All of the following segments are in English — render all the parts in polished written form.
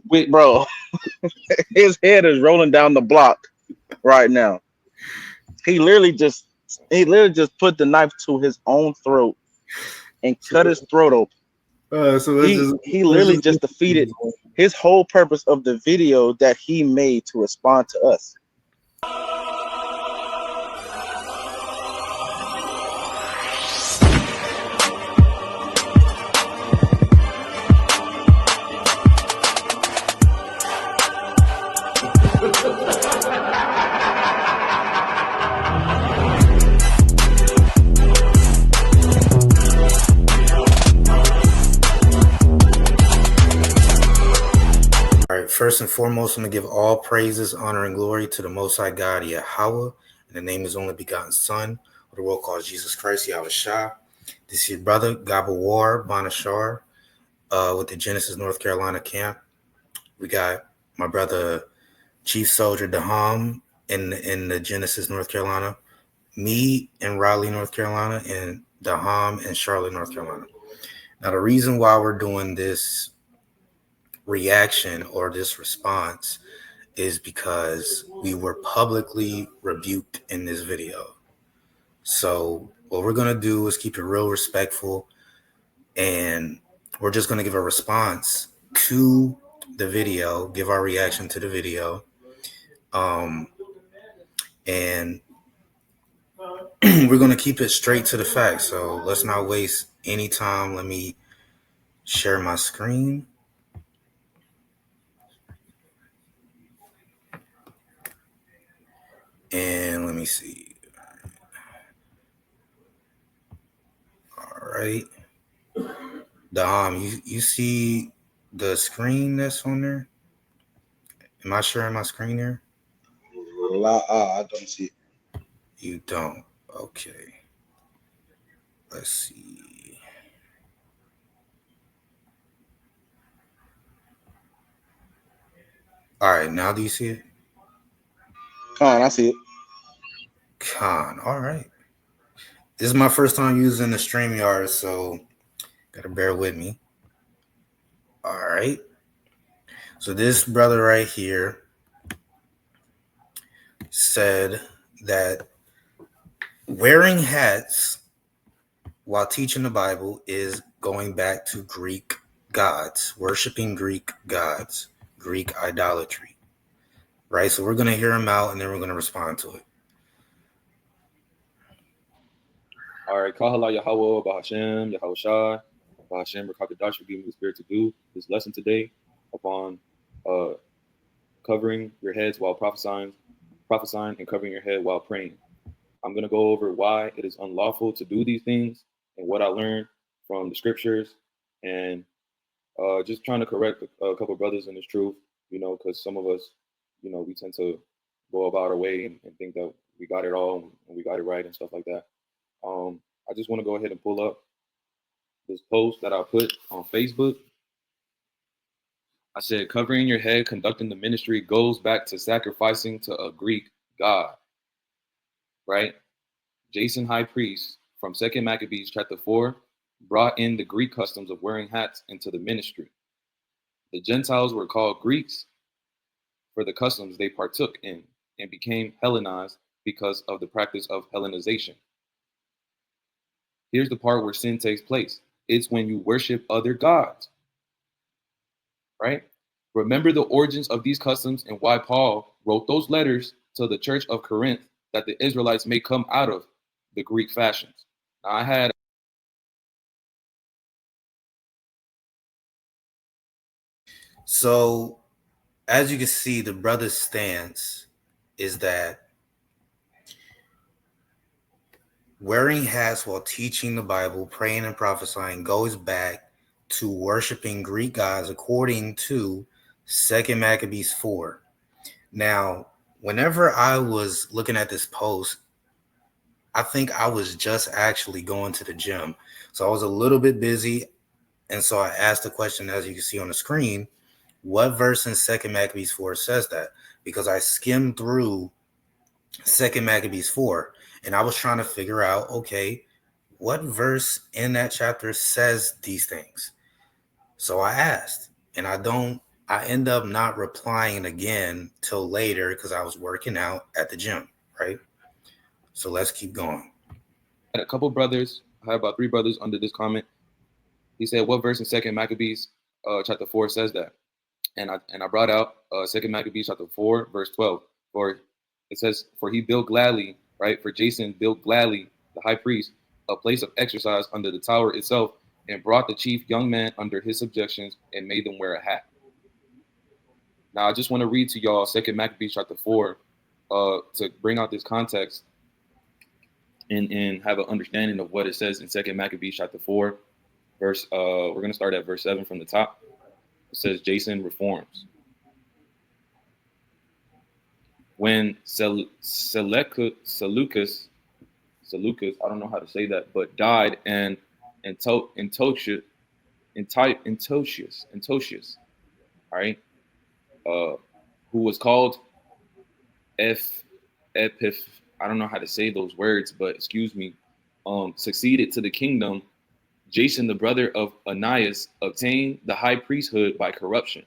With Bro, his head is rolling down the block right now. He literally just put the knife to his own throat and cut his throat open. So He let's literally just just defeated his whole purpose of the video that he made to respond to us. All right, first and foremost, I'm going to give all praises, honor, and glory to the Most High God, Yahweh, and the name of His only begotten Son, who the world calls Jesus Christ, Yahweh Shah. This is your brother, Gabawar Banashar, with the Genesis, North Carolina camp. We got my brother, Chief Soldier Daham, in the Genesis, North Carolina. Me in Raleigh, North Carolina, and Daham in Charlotte, North Carolina. Now, the reason why we're doing this reaction or this response is because we were publicly rebuked in this video. So what we're going to do is keep it real respectful, and we're just going to give a response to the video, give our reaction to the video. And we're going to keep it straight to the facts. So let's not waste any time. Let me share my screen. And let me see. All right. Dom, you see the screen that's on there? Am I sharing my screen there? I don't see it. You don't. Okay. Let's see. All right. Now do you see it? I see it. Con. All right. This is my first time using the StreamYard, so gotta bear with me. All right. So this brother right here said that wearing hats while teaching the Bible is going back to Greek gods, worshiping Greek gods, Greek idolatry. Right? So we're going to hear him out and then we're going to respond to it. all right, Kahala Yahweh, Bahashem, Yahweh Shai, Bahashem, Rakakadash, for giving me the spirit to do this lesson today upon covering your heads while prophesying, and covering your head while praying. I'm going to go over why it is unlawful to do these things and what I learned from the scriptures, and just trying to correct a couple of brothers in this truth, because some of us, we tend to go about our way and think that we got it all and we got it right and stuff like that. I just want to go ahead and pull up this post that I put on Facebook. I said, covering your head, conducting the ministry goes back to sacrificing to a Greek god, right? Jason, high priest from 2 Maccabees chapter 4, brought in the Greek customs of wearing hats into the ministry. The Gentiles were called Greeks for the customs they partook in and became Hellenized because of the practice of Hellenization. Here's the part where sin takes place. It's when you worship other gods, right? Remember the origins of these customs and why Paul wrote those letters to the church of Corinth that the Israelites may come out of the Greek fashions. Now, I had So as you can see, the brother's stance is that wearing hats while teaching the Bible, praying and prophesying goes back to worshiping Greek gods according to 2 Maccabees 4. Now, whenever I was looking at this post, I think I was just actually going to the gym. So I was a little bit busy. And so I asked the question, as you can see on the screen, what verse in 2 Maccabees 4 says that? Because I skimmed through 2 Maccabees 4 and I was trying to figure out, okay, what verse in that chapter says these things? So I asked, and I don't I end up not replying again till later because I was working out at the gym, right? So let's keep going. I had a couple brothers. I had about 3 brothers under this comment. He said, what verse in 2 Maccabees chapter 4 says that? And I brought out 2 Maccabees chapter 4, verse 12. For it says, for he built gladly, right? For Jason built gladly, the high priest, a place of exercise under the tower itself, and brought the chief young man under his subjections and made them wear a hat. Now, I just want to read to y'all 2 Maccabees chapter 4 to bring out this context and have an understanding of what it says in 2 Maccabees chapter 4, verse, we're going to start at verse 7 from the top. It says, Jason reforms. When Seleucus, I don't know how to say that, but died, and Antiochus, all right, who was called I don't know how to say those words, but excuse me, succeeded to the kingdom, Jason, the brother of Anias, obtained the high priesthood by corruption.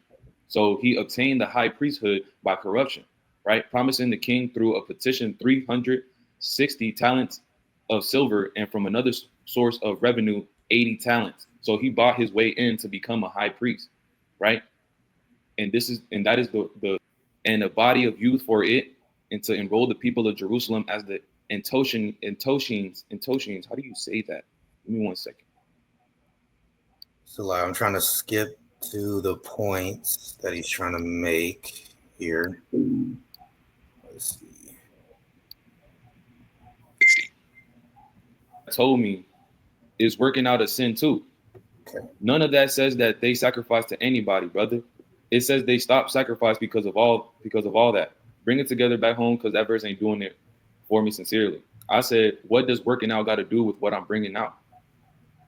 So he obtained the high priesthood by corruption, right? Promising the king through a petition 360 talents of silver, and from another source of revenue 80 talents. So he bought his way in to become a high priest, right? And that is the a body of youth for it, and to enroll the people of Jerusalem as the Antoshines. How do you say that? Give me 1 second. So I'm trying to skip to the points that he's trying to make here. Let's see. Told me is working out a sin too. Okay. None of that says that they sacrifice to anybody, brother. It says they stop sacrifice because of all that. Bring it together back home, because that verse ain't doing it for me sincerely. I said, what does working out got to do with what I'm bringing out?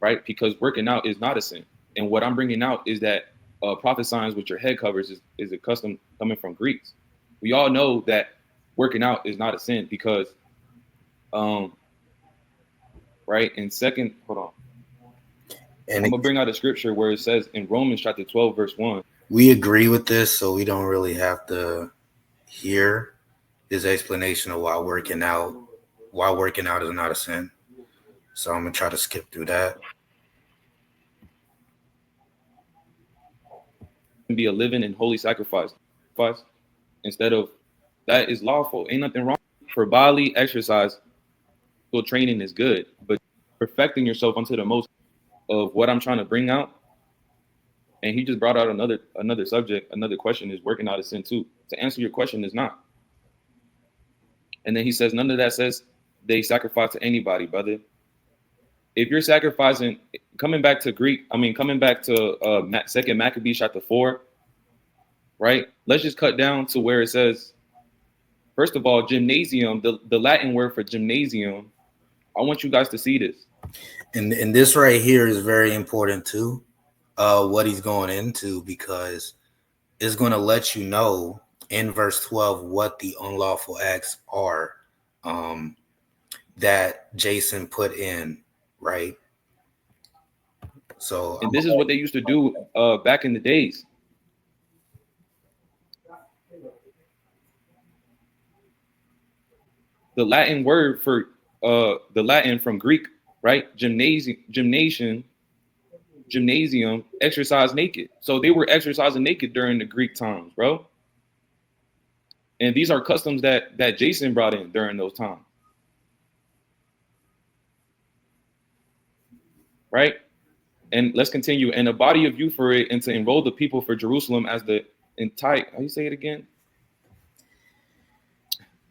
Right? Because working out is not a sin. And what I'm bringing out is that prophesying with your head covers is a custom coming from Greeks. We all know that working out is not a sin because, right, in second, hold on. And I'm going to bring out a scripture where it says in Romans chapter 12, verse 1. We agree with this, so we don't really have to hear his explanation of why working out is not a sin. So I'm going to try to skip through that. Be a living and holy sacrifice instead of that is lawful. Ain't nothing wrong for bodily exercise. So training is good, but perfecting yourself unto the most of what I'm trying to bring out. And he just brought out another subject. Another question is working out a sin too. To answer your question is not. And then he says none of that says they sacrifice to anybody, brother. If you're sacrificing, coming back to 2 Maccabees chapter 4, right? Let's just cut down to where it says, first of all, gymnasium, the Latin word for gymnasium. I want you guys to see this. And this right here is very important too, what he's going into, because it's going to let you know in verse 12 what the unlawful acts are that Jason put in, right? So, and this is what they used to do back in the days. The Latin word for the Latin from Greek, right? Gymnasium, exercise naked. So they were exercising naked during the Greek times, bro. And these are customs that Jason brought in during those times. Right? And let's continue. And a body of youth for it, and to enroll the people for Jerusalem as the entire, how you say it again?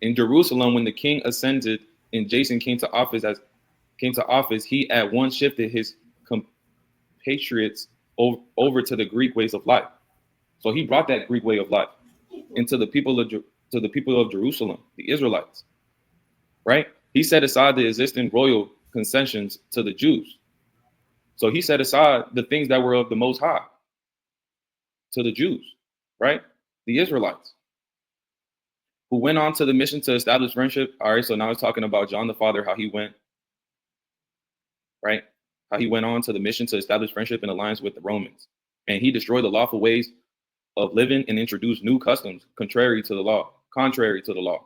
In Jerusalem, when the king ascended and Jason came to office, he at once shifted his compatriots over to the Greek ways of life. So he brought that Greek way of life into the people of Jerusalem, the Israelites. Right? He set aside the existing royal concessions to the Jews. So he set aside the things that were of the Most High to the Jews, right? The Israelites, who went on to the mission to establish friendship. All right, so now it's talking about John the Father, how he went, right? How he went on to the mission to establish friendship and alliance with the Romans. And he destroyed the lawful ways of living and introduce new customs contrary to the law. Contrary to the law.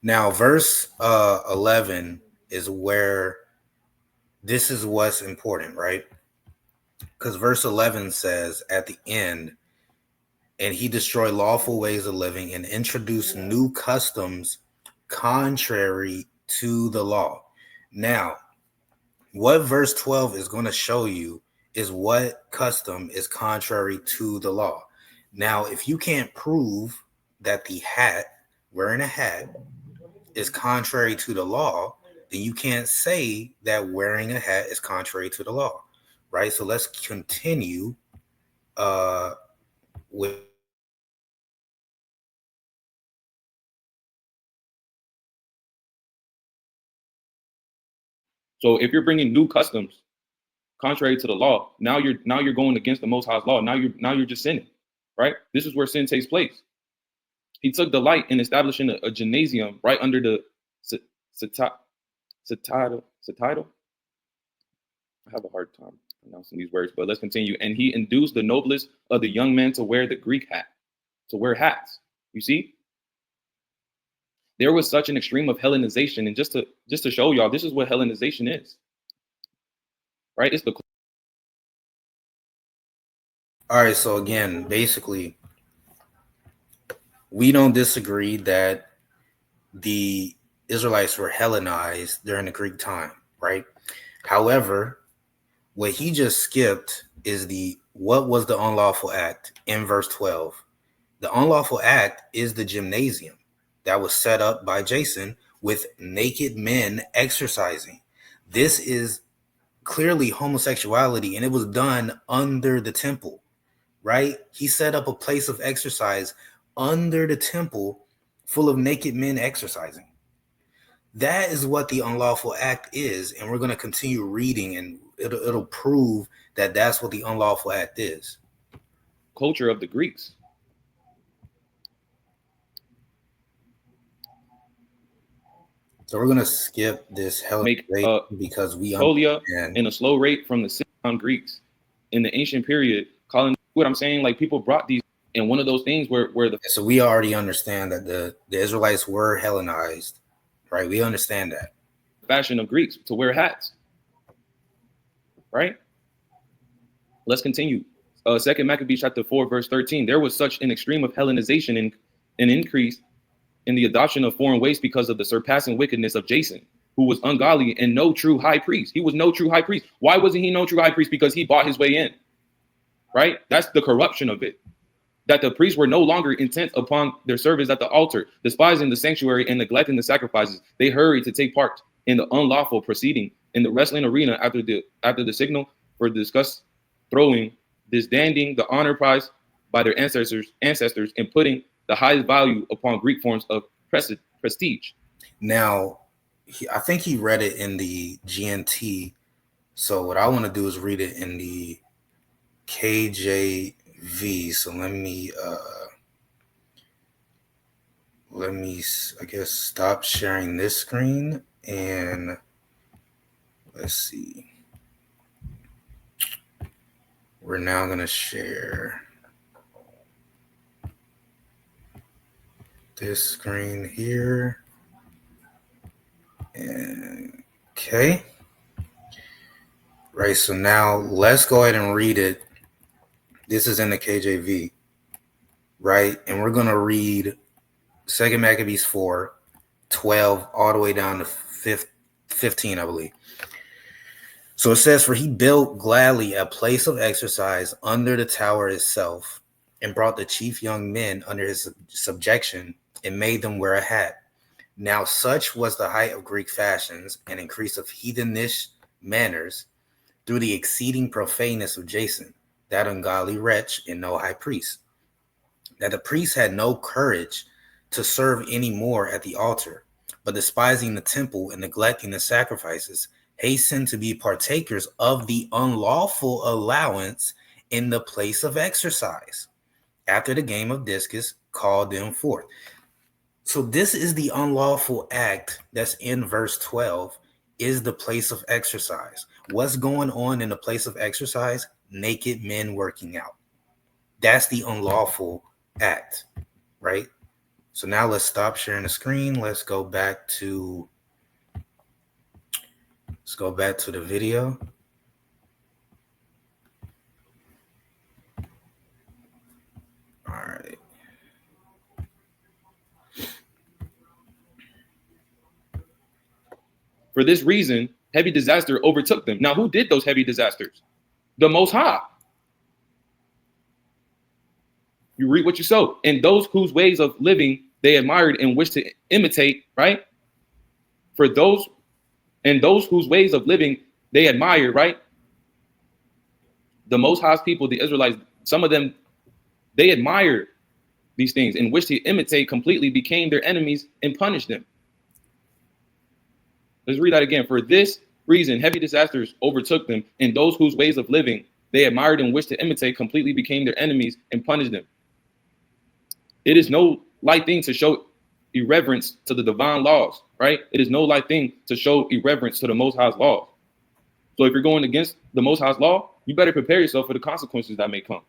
Now, verse 11 is where this is what's important, right? Because verse 11 says at the end, and he destroyed lawful ways of living and introduced new customs contrary to the law. Now, what verse 12 is going to show you is what custom is contrary to the law. Now, if you can't prove that the hat, wearing a hat, is contrary to the law, then you can't say that wearing a hat is contrary to the law, right? So let's continue with. So if you're bringing new customs contrary to the law, now you're going against the Most High's law. Now you're just sinning, right? This is where sin takes place. He took delight in establishing a gymnasium right under the title. I have a hard time pronouncing these words, but let's continue. And he induced the noblest of the young men to wear the Greek hat, to wear hats. You see, there was such an extreme of Hellenization, and just to show y'all, this is what Hellenization is, right? It's the. All right. So again, basically, we don't disagree that the Israelites were Hellenized during the Greek time, right? However, what he just skipped is what was the unlawful act in verse 12. The unlawful act is the gymnasium that was set up by Jason with naked men exercising. This is clearly homosexuality, and it was done under the temple, right? He set up a place of exercise under the temple full of naked men exercising. That is what the unlawful act is, and we're going to continue reading, and it'll prove that that's what the unlawful act is. Culture of the Greeks. So we're going to skip this because we understand in a slow rate from the Sicyon Greeks in the ancient period. Calling what I'm saying, like people brought these, and one of those things where the so we already understand that the Israelites were Hellenized, right? We understand that fashion of Greeks to wear hats, right? Let's continue. 2 Maccabees chapter 4 verse 13. There was such an extreme of Hellenization and an increase in the adoption of foreign ways because of the surpassing wickedness of Jason, who was ungodly and no true high priest. He was no true high priest. Why wasn't he no true high priest? Because he bought his way in, right? That's the corruption of it. That the priests were no longer intent upon their service at the altar, despising the sanctuary and neglecting the sacrifices. They hurried to take part in the unlawful proceeding in the wrestling arena after the signal for discuss throwing, disdaining the honor prize by their ancestors, and putting the highest value upon Greek forms of prestige. Now, I think he read it in the GNT. So what I want to do is read it in the KJV. So let me I guess stop sharing this screen and let's see. We're now going to share this screen here. And okay. Right, so now let's go ahead and read it. This is in the KJV, right? And we're going to read 2 Maccabees 4, 12, all the way down to 15, I believe. So it says, for he built gladly a place of exercise under the tower itself and brought the chief young men under his subjection and made them wear a hat. Now such was the height of Greek fashions and increase of heathenish manners through the exceeding profaneness of Jason, that ungodly wretch and no high priest, that the priests had no courage to serve any more at the altar, but despising the temple and neglecting the sacrifices, hastened to be partakers of the unlawful allowance in the place of exercise. After the game of discus, called them forth. So this is the unlawful act that's in verse 12, is the place of exercise. What's going on in the place of exercise? Naked men working out. That's the unlawful act, right? So now let's stop sharing the screen. Let's go back to the video. All right. For this reason, heavy disaster overtook them. Now, who did those heavy disasters? The Most High. You reap what you sow. And those whose ways of living they admired and wished to imitate, right? For those whose ways of living they admired, right? The Most High's people, the Israelites, some of them, they admired these things and wished to imitate completely, became their enemies and punished them. Let's read that again. For this reason, heavy disasters overtook them, and those whose ways of living they admired and wished to imitate completely became their enemies and punished them. It is no light thing to show irreverence to the divine laws, right? It is no light thing to show irreverence to the Most High's laws. So if you're going against the Most High's law, you better prepare yourself for the consequences that may come.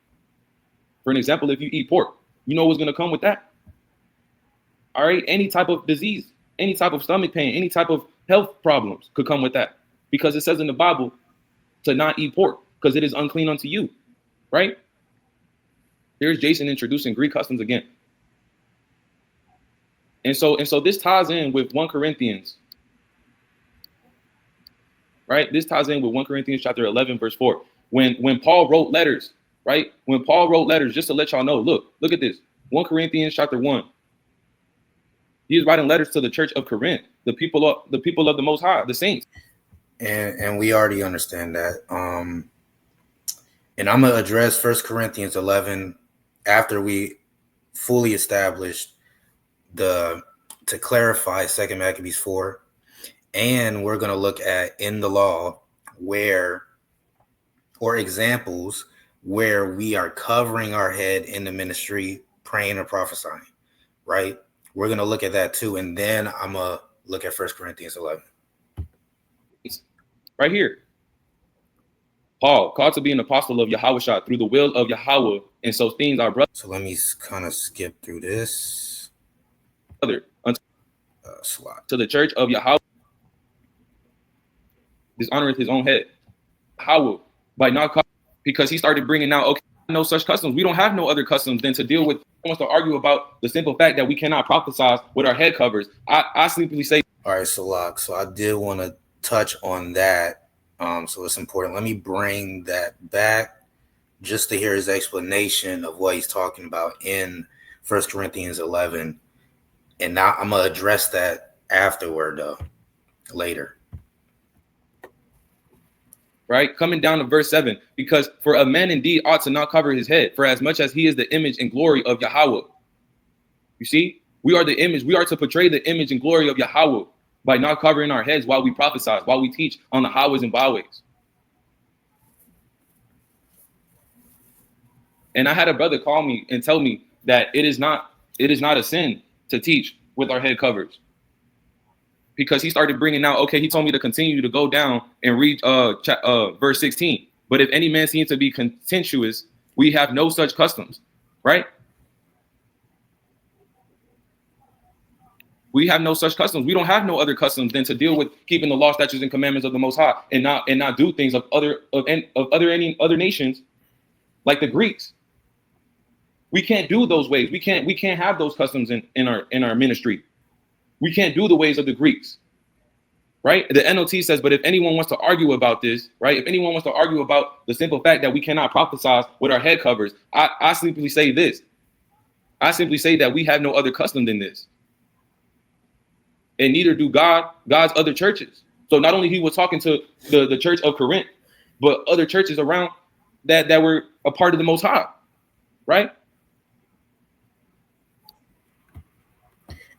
For an example, if you eat pork, you know what's going to come with that. All right, any type of disease, any type of stomach pain, any type of health problems could come with that, because it says in the Bible to not eat pork because it is unclean unto you, right? Here's Jason introducing Greek customs again. And so this ties in with 1 Corinthians, right? This ties in with 1 Corinthians chapter 11, verse 4. When Paul wrote letters, right? When Paul wrote letters, just to let y'all know, look at this. 1 Corinthians chapter 1. He is writing letters to the church of Corinth, the people of the Most High, the saints. And we already understand that. And I'm going to address 1 Corinthians 11 after we fully established to clarify 2 Maccabees 4. And we're going to look at in the law examples where we are covering our head in the ministry, praying or prophesying, right? We're going to look at that too. And then I'm going to look at 1 Corinthians 11. Right here. Paul, called to be an apostle of Yahweh through the will of Yahweh, and so things our brother. So let me kind of skip through this. To the church of Yahweh, dishonoreth his own head. Yahweh, by not because he started bringing out, okay, no such customs. We don't have no other customs than to deal with. Wants to argue about the simple fact that we cannot prophesy with our head covers. I simply say, all right, so I did want to touch on that. So it's important. Let me bring that back just to hear his explanation of what he's talking about in 1 Corinthians 11. And now I'm going to address that afterward, later. Right, coming down to verse 7, because for a man indeed ought to not cover his head, for as much as he is the image and glory of Yahweh. You see, we are the image. We are to portray the image and glory of Yahweh by not covering our heads while we prophesy, while we teach on the highways and byways. And I had a brother call me and tell me that it is not a sin to teach with our head covers. Because he started bringing out, okay, he told me to continue to go down and read verse 16. But if any man seems to be contentious, we have no such customs, right? We have no such customs. We don't have no other customs than to deal with keeping the law, statutes, and commandments of the Most High, and not do things of any other nations, like the Greeks. We can't do those ways. We can't have those customs in our ministry. We can't do the ways of the Greeks, right? The NLT says, but if anyone wants to argue about this, right? If anyone wants to argue about the simple fact that we cannot prophesy with our head covers, I simply say this. I simply say that we have no other custom than this. And neither do God's other churches. So not only he was talking to the church of Corinth, but other churches around that were a part of the Most High, right?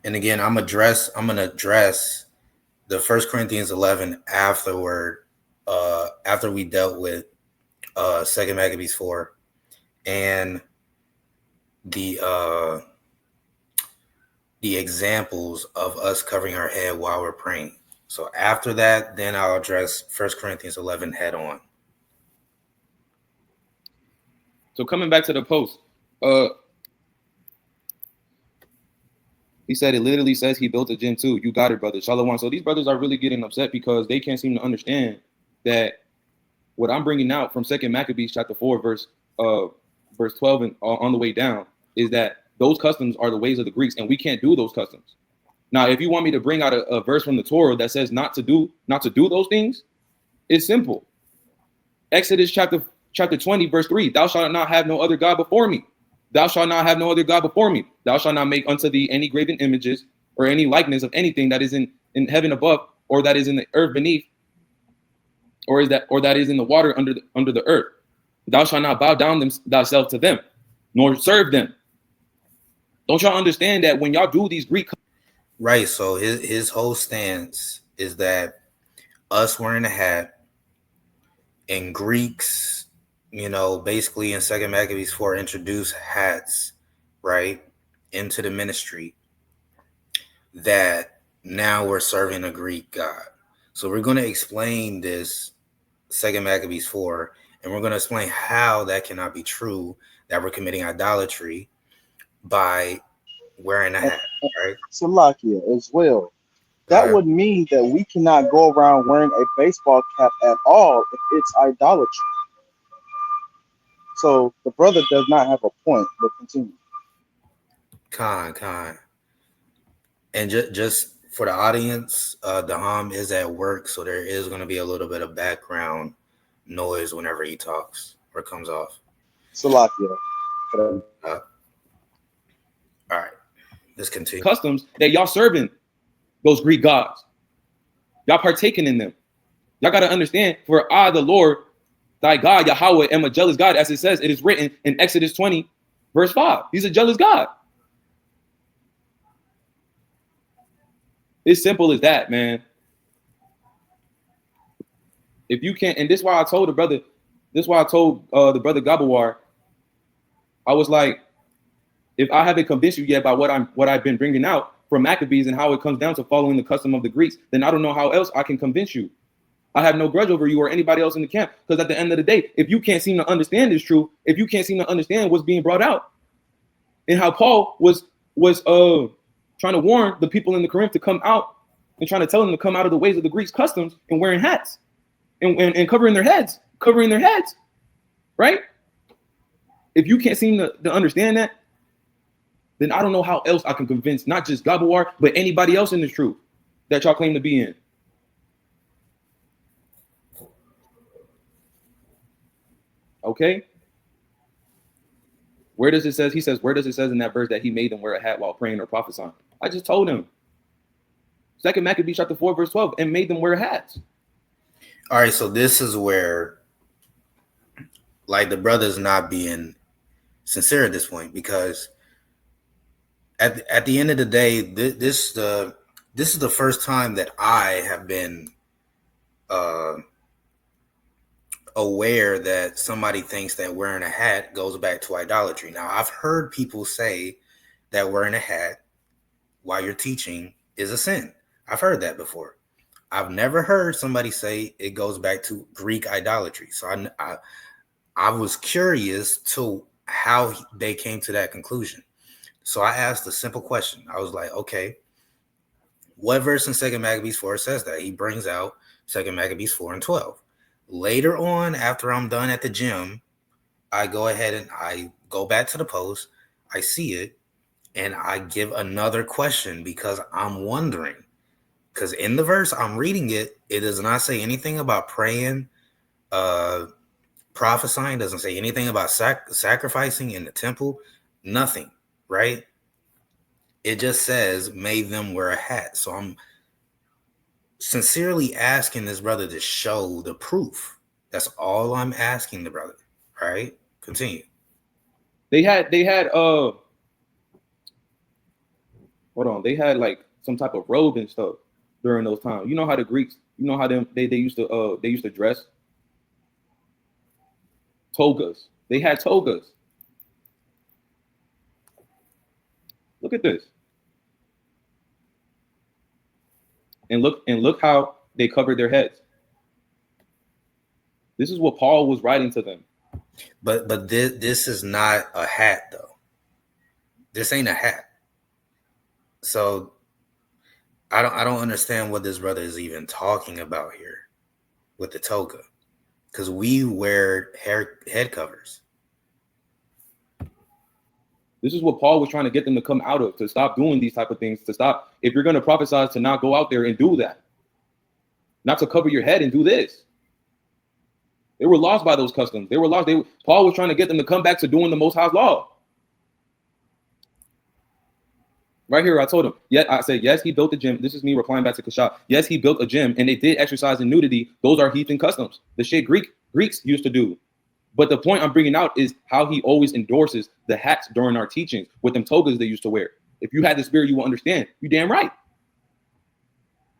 And again, I'm going to address the 1 Corinthians 11 afterward, after we dealt with 2 Maccabees 4 and the examples of us covering our head while we're praying. So after that, then I'll address 1 Corinthians 11 head on. So coming back to the post, he said it literally says he built a gym too. You got it, brother. Shalom. So these brothers are really getting upset because they can't seem to understand that what I'm bringing out from 2 Maccabees chapter 4, verse 12 and on the way down is that those customs are the ways of the Greeks, and we can't do those customs. Now, if you want me to bring out a verse from the Torah that says not to do those things, it's simple. Exodus chapter 20, verse 3, thou shalt not have no other God before me. Thou shalt not have no other God before me. Thou shalt not make unto thee any graven images or any likeness of anything that is in heaven above, or that is in the earth beneath, or that is in the water under the earth. Thou shalt not bow down thyself to them, nor serve them. Don't y'all understand that when y'all do these Greek? Right. So his whole stance is that us wearing a hat and Greeks, basically in 2 Maccabees 4 introduce hats, right, into the ministry, that now we're serving a Greek god. So we're going to explain this 2 Maccabees 4, and we're going to explain how that cannot be true, that we're committing idolatry by wearing a hat, right? Salakia as well. That would mean that we cannot go around wearing a baseball cap at all if it's idolatry. So the brother does not have a point, but continue. Khan. And just for the audience, Daham is at work, so there is going to be a little bit of background noise whenever he talks or comes off. Salakia. All right, let's continue. Customs that y'all serving those Greek gods. Y'all partaking in them. Y'all got to understand, for I, the Lord, thy God, Yahweh, am a jealous God, as it says, it is written in Exodus 20, verse 5. He's a jealous God. It's simple as that, man. If you can't, and this is why I told the brother Gabawar, I was like, if I haven't convinced you yet by what I've been bringing out from Maccabees and how it comes down to following the custom of the Greeks, then I don't know how else I can convince you. I have no grudge over you or anybody else in the camp, because at the end of the day, if you can't seem to understand this truth, if you can't seem to understand what's being brought out, and how Paul was trying to warn the people in the Corinth to come out and trying to tell them to come out of the ways of the Greeks' customs and wearing hats and covering their heads, right? If you can't seem to understand that, then I don't know how else I can convince not just Gabawar, but anybody else in this truth that y'all claim to be in. Okay? Where does it say? He says, where does it say in that verse that he made them wear a hat while praying or prophesying? I just told him. 2 Maccabees chapter 4, verse 12, and made them wear hats. All right, so this is where, like, the brother's not being sincere at this point, because at the end of the day, this is the first time that I have been aware that somebody thinks that wearing a hat goes back to idolatry. Now, I've heard people say that wearing a hat while you're teaching is a sin. I've heard that before. I've never heard somebody say it goes back to Greek idolatry. So I was curious to how they came to that conclusion. So I asked a simple question. I was like, okay, what verse in 2 Maccabees 4 says that? He brings out 2 Maccabees 4 and 12. Later on, after I'm done at the gym, I go ahead and I go back to the post. I see it, and I give another question because I'm wondering. Because in the verse, I'm reading it, it does not say anything about praying, prophesying, doesn't say anything about sacrificing in the temple, nothing, right? It just says, made them wear a hat. So I'm sincerely asking this brother to show the proof. That's all I'm asking the brother, right? Continue. They had hold on, they had like some type of robe and stuff during those times. You know how the Greeks, you know how they used to dress? Togas. They had togas. Look at this. And look how they covered their heads. This is what Paul was writing to them. But this is not a hat though. This ain't a hat. So I don't understand what this brother is even talking about here with the toga, because we wear head covers. This is what Paul was trying to get them to come out of, to stop doing these type of things, to stop. If you're going to prophesy, to not go out there and do that, not to cover your head and do this. They were lost by those customs. They were lost. Paul was trying to get them to come back to doing the Most High's law. Right here, I told him, I said, yes, he built a gym. This is me replying back to Kasha. Yes, he built a gym, and they did exercise in nudity. Those are heathen customs. The shit Greeks used to do. But the point I'm bringing out is how he always endorses the hats during our teachings with them togas they used to wear. If you had the spirit, you will understand. You damn right.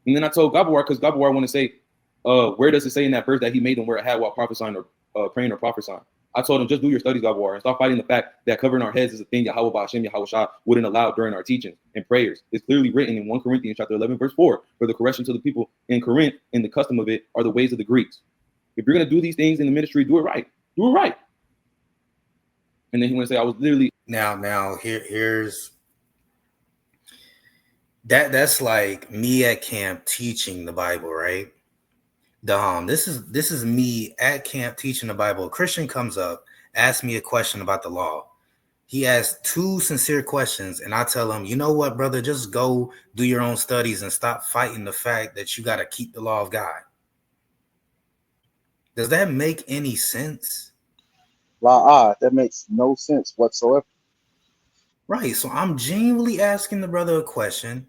And then I told Gabawar, because Gabawar want to say, where does it say in that verse that he made them wear a hat while prophesying or praying or prophesying? I told him, just do your studies, Gabawar, and stop fighting the fact that covering our heads is a thing Yahweh Ba'ashem, Yahweh Shah wouldn't allow during our teachings and prayers. It's clearly written in 1 Corinthians chapter 11, verse 4, for the correction to the people in Corinth and the custom of it are the ways of the Greeks. If you're going to do these things in the ministry, do it right. Do it right. And then he want to say, I was literally. Now here's that's like me at camp teaching the Bible, right? This is me at camp teaching the Bible. A Christian comes up, asks me a question about the law. He asks 2 sincere questions, and I tell him, you know what, brother, just go do your own studies and stop fighting the fact that you got to keep the law of God. Does that make any sense? That makes no sense whatsoever. Right. So I'm genuinely asking the brother a question,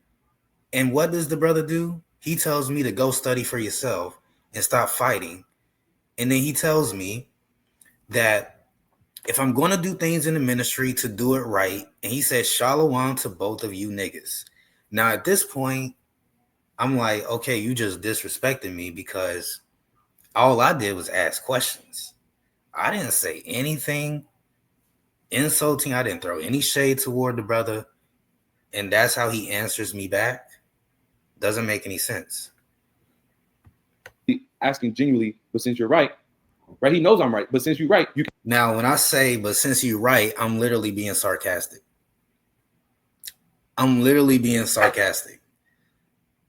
and what does the brother do? He tells me to go study for yourself and stop fighting. And then he tells me that if I'm going to do things in the ministry, to do it right. And he says, shalom to both of you niggas. Now, at this point, I'm like, okay, you just disrespected me, because all I did was ask questions. I didn't say anything insulting. I didn't throw any shade toward the brother. And that's how he answers me back. Doesn't make any sense. Asking genuinely, but since you're right, he knows I'm right, but since you're right, you can. Now, when I say, but since you're right, I'm literally being sarcastic.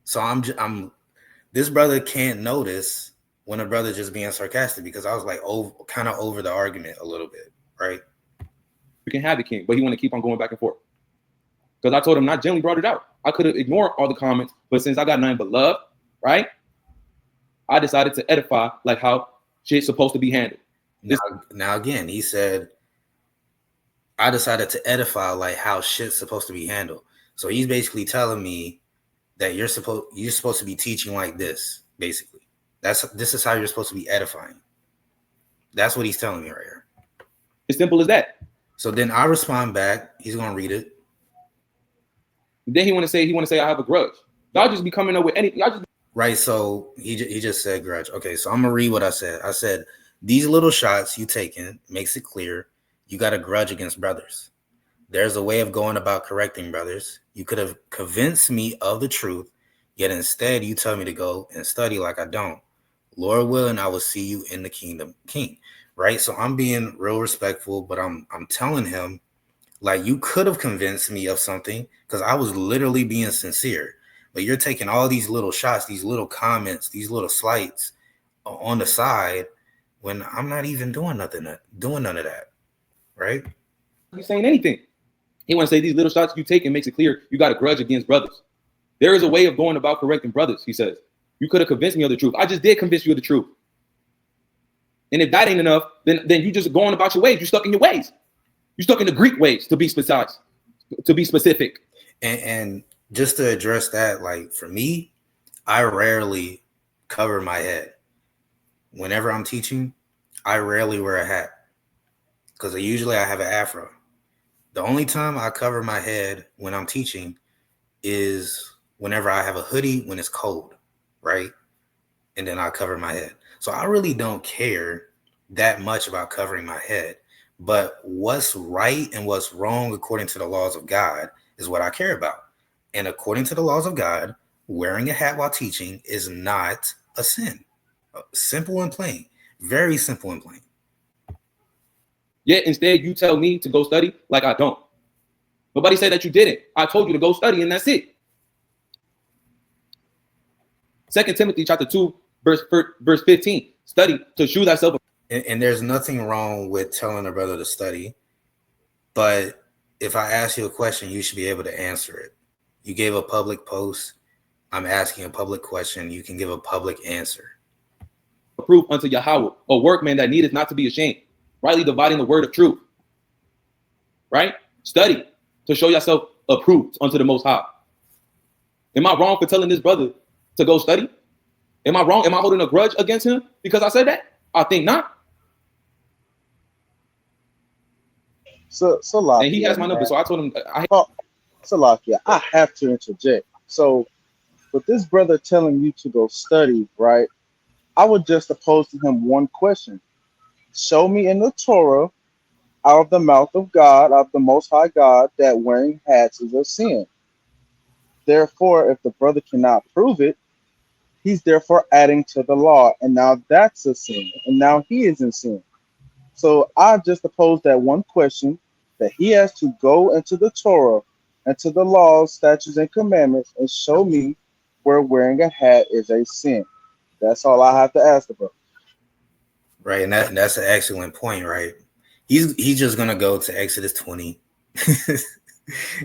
So I'm this brother can't notice when a brother just being sarcastic, because I was like kind of over the argument a little bit, right? You can have the king, but he want to keep on going back and forth. Because I told him not generally brought it out. I could have ignored all the comments, but since I got nothing but love, right? I decided to edify like how shit's supposed to be handled. Now again, he said, I decided to edify like how shit's supposed to be handled. So he's basically telling me that you're supposed to be teaching like this, basically. This is how you're supposed to be edifying. That's what he's telling me right here. As simple as that. So then I respond back. He's gonna read it. Then he want to say I have a grudge. Y'all just be coming up with anything. Right. So he just said grudge. Okay. So I'm gonna read what I said. I said, these little shots you taking makes it clear you got a grudge against brothers. There's a way of going about correcting brothers. You could have convinced me of the truth, yet instead you tell me to go and study like I don't. Lord willing, I will see you in the kingdom, King. Right. So I'm being real respectful, but I'm telling him, like, you could have convinced me of something, because I was literally being sincere. But you're taking all these little shots, these little comments, these little slights on the side when I'm not even doing none of that. Right? You saying anything. He want to say these little shots you take and makes it clear you got a grudge against brothers. There is a way of going about correcting brothers, he says. You could have convinced me of the truth. I just did convince you of the truth. And if that ain't enough, then you just going about your ways. You're stuck in your ways. You're stuck in the Greek ways, to be specific. And just to address that, like, for me, I rarely cover my head. Whenever I'm teaching, I rarely wear a hat, because usually I have an afro. The only time I cover my head when I'm teaching is whenever I have a hoodie when it's cold, right? And then I cover my head. So I really don't care that much about covering my head. But what's right and what's wrong according to the laws of God is what I care about. And according to the laws of God, wearing a hat while teaching is not a sin. Simple and plain. Very simple and plain. Yet instead you tell me to go study like I don't. Nobody said that you didn't. I told you to go study and that's it. 2 Timothy chapter 2, verse 15. Study to shew thyself. And there's nothing wrong with telling a brother to study. But if I ask you a question, you should be able to answer it. You gave a public post. I'm asking a public question. You can give a public answer. Approved unto Yahweh, a workman that needeth not to be ashamed, rightly dividing the word of truth. Right? Study to show yourself approved unto the Most High. Am I wrong for telling this brother to go study? Am I wrong? Am I holding a grudge against him because I said that? I think not. So And he has my number, so I told him. Salakia, I have to interject. So, with this brother telling you to go study, right? I would just pose to him one question: show me in the Torah, out of the mouth of God, of the Most High God, that wearing hats is a sin. Therefore, if the brother cannot prove it, he's therefore adding to the law, and now that's a sin, and now he is in sin. So I just posed that one question, that he has to go into the Torah, into the laws, statutes, and commandments, and show me where wearing a hat is a sin. That's all I have to ask the brother. Right, and that's an excellent point, right? He's just gonna go to Exodus 20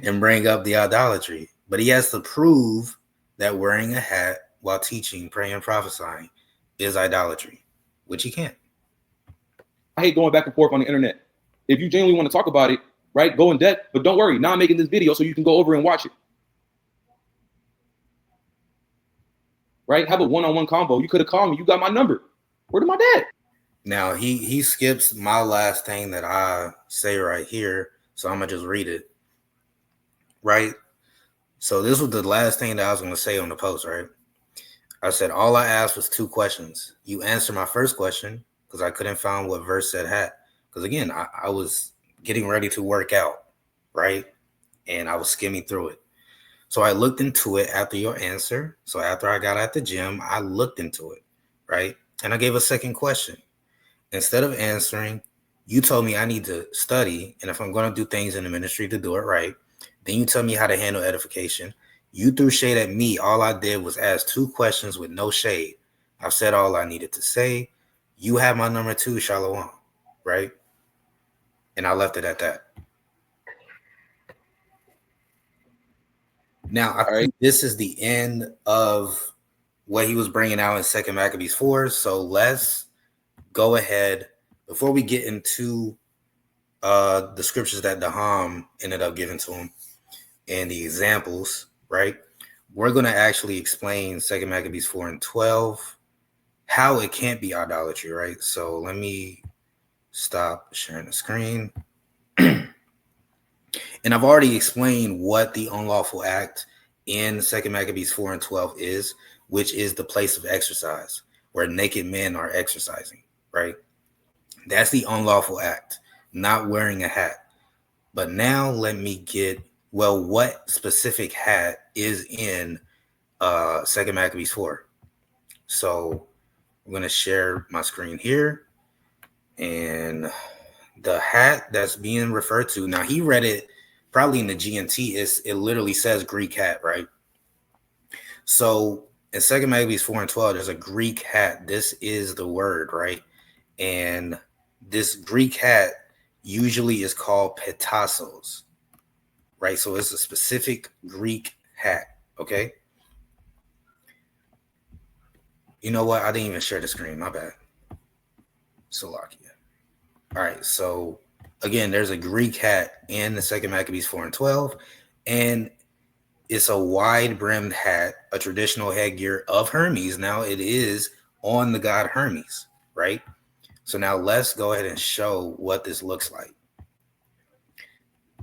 and bring up the idolatry, but he has to prove that wearing a hat while teaching, praying, and prophesying is idolatry, which he can't. I hate going back and forth on the internet. If you genuinely want to talk about it, right, go in depth. But don't worry, now I'm making this video so you can go over and watch it. Right? Have a one-on-one convo. You could have called me. You got my number. Where did my dad? Now he skips my last thing that I say right here, so I'm gonna just read it. Right. So this was the last thing that I was gonna say on the post. Right. I said all I asked was 2 questions. You answered my first question because I couldn't find what verse said hat. Because again, I was getting ready to work out, right? And I was skimming through it. So I looked into it after your answer. So after I got at the gym, I looked into it, right? And I gave a second question. Instead of answering, you told me I need to study. And if I'm going to do things in the ministry to do it right, then you tell me how to handle edification. You threw shade at me. All I did was ask 2 questions with no shade. I've said all I needed to say. You have my number 2, Shalom, right? And I left it at that. Now, I think this is the end of what he was bringing out in 2 Maccabees 4. So let's go ahead. Before we get into the scriptures that Daham ended up giving to him and the examples, right? We're going to actually explain 2 Maccabees 4 and 12, how it can't be idolatry, right? So let me stop sharing the screen. And I've already explained what the unlawful act in 2 Maccabees 4 and 12 is, which is the place of exercise where naked men are exercising, right? That's the unlawful act, not wearing a hat. But now let me get, well, what specific hat is in 2 Maccabees 4? So I'm going to share my screen here. And the hat that's being referred to, now he read it probably in the GNT, it literally says Greek hat, right? So in 2 Maccabees 4 and 12, there's a Greek hat. This is the word, right? And this Greek hat usually is called petassos, right? So it's a specific Greek hat, okay? You know what? I didn't even share the screen. My bad. Salakia. All right, so again, there's a Greek hat in the 2 Maccabees 4 and 12, and it's a wide-brimmed hat, a traditional headgear of Hermes. Now it is on the god Hermes, right? So now let's go ahead and show what this looks like.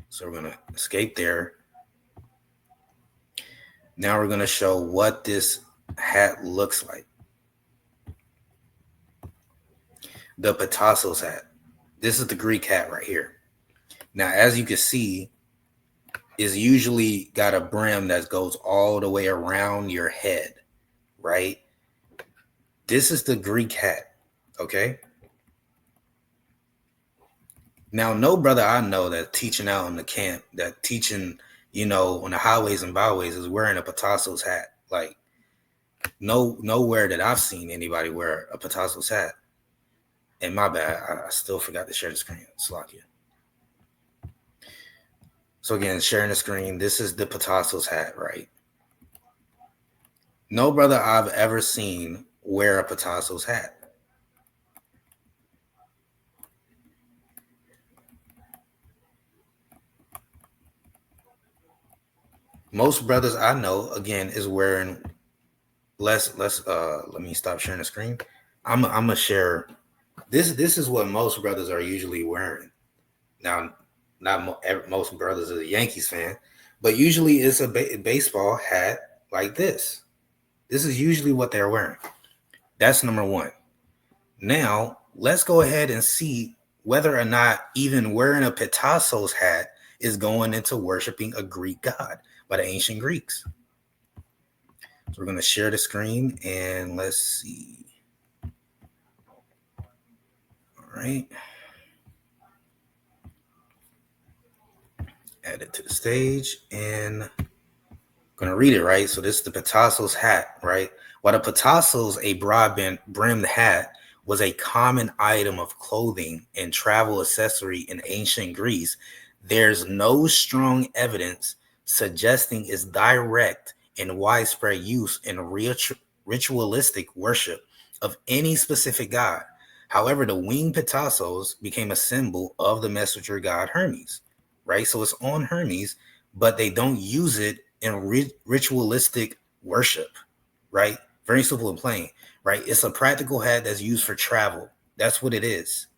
So we're going to escape there. Now we're going to show what this hat looks like. The Petassos hat. This is the Greek hat right here. Now, as you can see, is usually got a brim that goes all the way around your head, right? This is the Greek hat, okay? Now, no brother I know that teaching out in the camp, that teaching, you know, on the highways and byways is wearing a Pitasso's hat. Like, nowhere that I've seen anybody wear a Pitasso's hat. And my bad, I still forgot to share the screen. Slakia. So again, sharing the screen, this is the Pitasso's hat, right? No brother I've ever seen wear a Pitasso's hat. Most brothers I know, again, is wearing let me stop sharing the screen. I'm gonna share this is what most brothers are usually wearing. Now, not most brothers are a Yankees fan, but usually it's a baseball hat like this. This is usually what they're wearing. That's number one. Now, let's go ahead and see whether or not even wearing a Pitasso's hat is going into worshiping a Greek god by the ancient Greeks. So we're going to share the screen and let's see. All right. Add it to the stage and I'm going to read it, right? So this is the Pitasso's hat, right? While the Pitasso's, a broad-brimmed hat, was a common item of clothing and travel accessory in ancient Greece, there's no strong evidence suggesting its direct and widespread use in ritualistic worship of any specific god. However, the winged Pitassos became a symbol of the messenger god Hermes, right? So it's on Hermes, but they don't use it in ritualistic worship, right? Very simple and plain, right? It's a practical hat that's used for travel. That's what it is.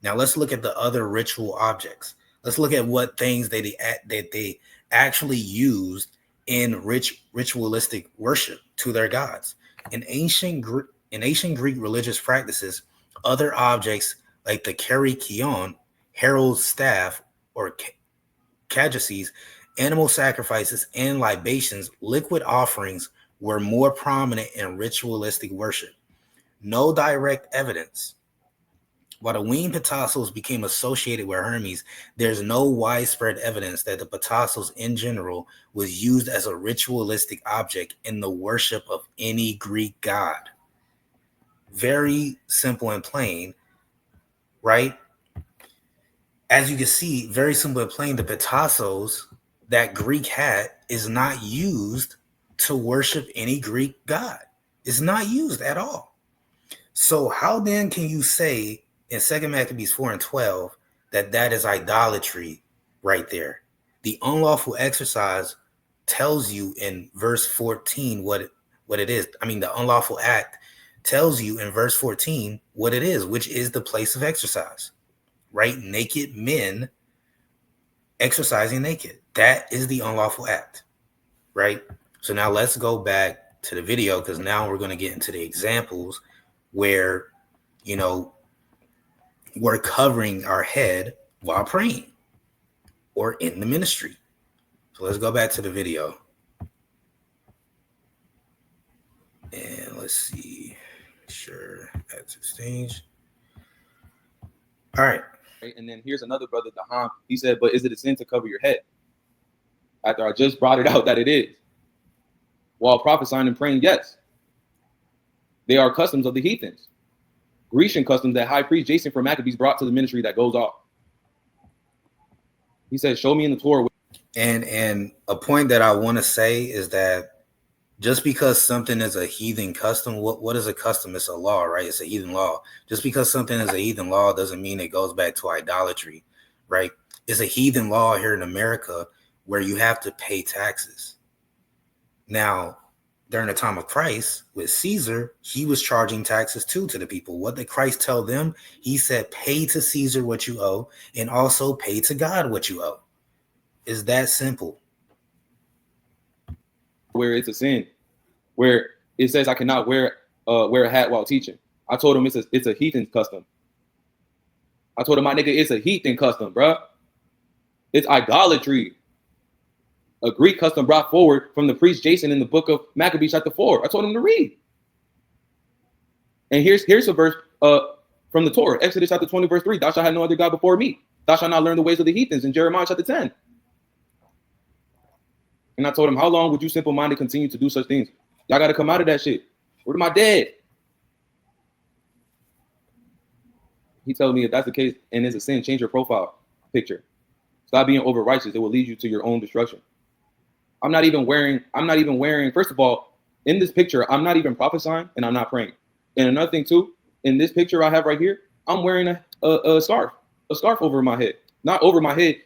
Now let's look at the other ritual objects. Let's look at what things that they actually used in ritualistic worship to their gods. In ancient Greek religious practices, other objects like the kerykeion, herald's staff, or caducees, animal sacrifices, and libations, liquid offerings, were more prominent in ritualistic worship. No direct evidence. While the winged Pitassos became associated with Hermes, there's no widespread evidence that the Pitassos in general was used as a ritualistic object in the worship of any Greek god. Very simple and plain, right? As you can see, very simple and plain, the Pitassos, that Greek hat, is not used to worship any Greek god. It's not used at all. So how then can you say in 2 Maccabees 4:12 that is idolatry right there? The unlawful exercise tells you in verse 14 what it is. I mean, the unlawful act tells you in verse 14 what it is, which is the place of exercise, right? Naked men exercising naked. That is the unlawful act, right? So now let's go back to the video, because now we're going to get into the examples where, you know, we're covering our head while praying or in the ministry. So let's go back to the video. And let's see. Sure, add to the stage. All right. And then here's another brother, Dahan. He said, but is it a sin to cover your head? After I just brought it out that it is. While prophesying and praying, yes. They are customs of the heathens. Grecian customs that high priest Jason from Maccabees brought to the ministry that goes off. He said, show me in the Torah. And a point that I want to say is that just because something is a heathen custom, what is a custom? It's a law, right? It's a heathen law. Just because something is a heathen law doesn't mean it goes back to idolatry, right? It's a heathen law here in America where you have to pay taxes. Now, during the time of Christ with Caesar, he was charging taxes too to the people. What did Christ tell them? He said, pay to Caesar what you owe, and also pay to God what you owe. It's that simple. Where it's a sin, where it says I cannot wear a hat while teaching. I told him it's a heathen custom. I told him, my nigga, it's a heathen custom, bro. It's idolatry. a Greek custom brought forward from the priest Jason in the book of Maccabees chapter 4. I told him to read. And here's a verse from the Torah, Exodus chapter 20, verse 3. Thou shalt have no other God before me. Thou shalt not learn the ways of the heathens in Jeremiah chapter 10. And I told him, how long would you simple-minded continue to do such things? Y'all got to come out of that shit. Where am I dead? He told me if that's the case and it's a sin, change your profile picture. Stop being over righteous. It will lead you to your own destruction. I'm not even wearing, first of all, in this picture, I'm not even prophesying and I'm not praying. And another thing too, in this picture I have right here, I'm wearing a scarf over my head. Not over my head,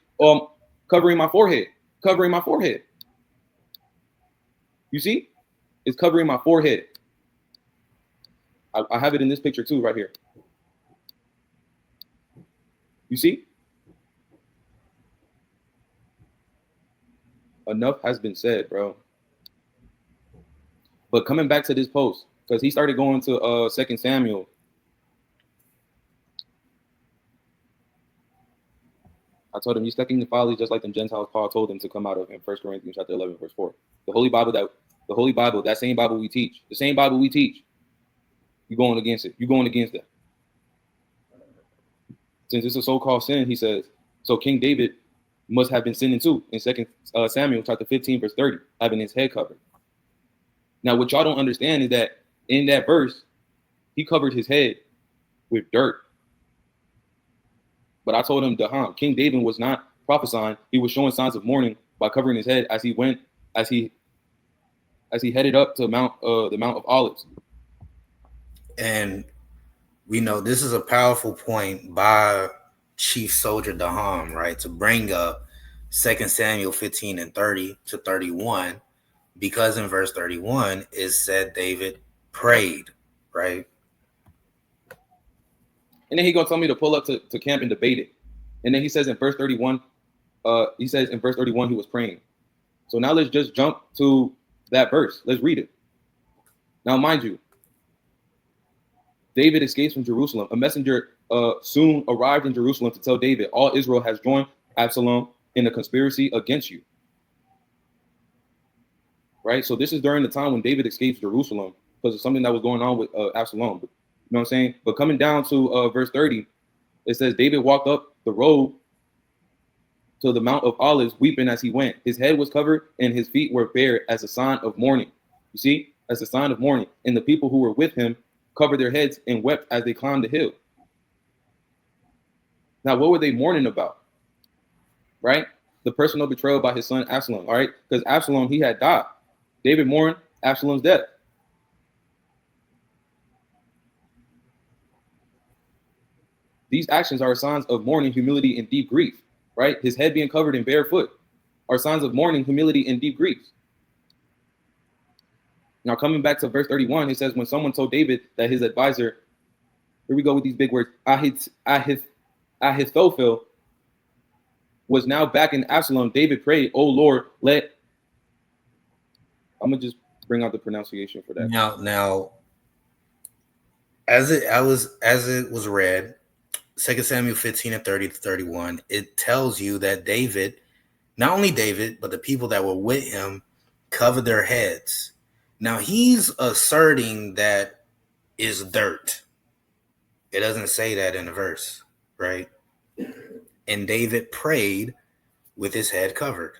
covering my forehead. You see? It's covering my forehead. I have it in this picture too, right here. You see? Enough has been said, bro. But coming back to this post, because he started going to 2 Samuel. I told him, you're stuck in the folly just like the Gentiles Paul told them to come out of in 1 Corinthians chapter 11, verse 4. The Holy Bible, that same Bible we teach. The same Bible we teach. You're going against it. You're going against it. Since it's a so-called sin, he says, so King David must have been sinning too in 2 Samuel chapter 15, verse 30, having his head covered. Now, what y'all don't understand is that in that verse, he covered his head with dirt. But I told him, Daham, King David was not prophesying. He was showing signs of mourning by covering his head as he headed up to the Mount of Olives. And we know this is a powerful point by Chief Soldier Daham, right? To bring up 2 Samuel 15 and 30 to 31, because in verse 31, it said David prayed, right? And then he gonna tell me to pull up to camp and debate it. And then he says in verse 31, he was praying. So now let's just jump to that verse. Let's read it. Now, mind you, David escapes from Jerusalem. A messenger soon arrived in Jerusalem to tell David, all Israel has joined Absalom in a conspiracy against you. Right? So this is during the time when David escapes Jerusalem because of something that was going on with Absalom. You know what I'm saying? But coming down to verse 30, it says, David walked up the road to the Mount of Olives, weeping as he went. His head was covered and his feet were bare as a sign of mourning. You see? As a sign of mourning. And the people who were with him covered their heads and wept as they climbed the hill. Now, what were they mourning about? Right? The personal betrayal by his son Absalom. All right? Because Absalom, he had died. David mourned Absalom's death. These actions are signs of mourning, humility, and deep grief, right? His head being covered and barefoot are signs of mourning, humility, and deep grief. Now, coming back to verse 31, it says, when someone told David that his advisor, here we go with these big words, Ahithophel was now back in Absalom, David prayed, oh Lord, I'm going to just bring out the pronunciation for that. Now, as it was read, 2 Samuel 15 and 30 to 31, it tells you that David, not only David, but the people that were with him covered their heads. Now, he's asserting that is dirt. It doesn't say that in the verse, right? And David prayed with his head covered,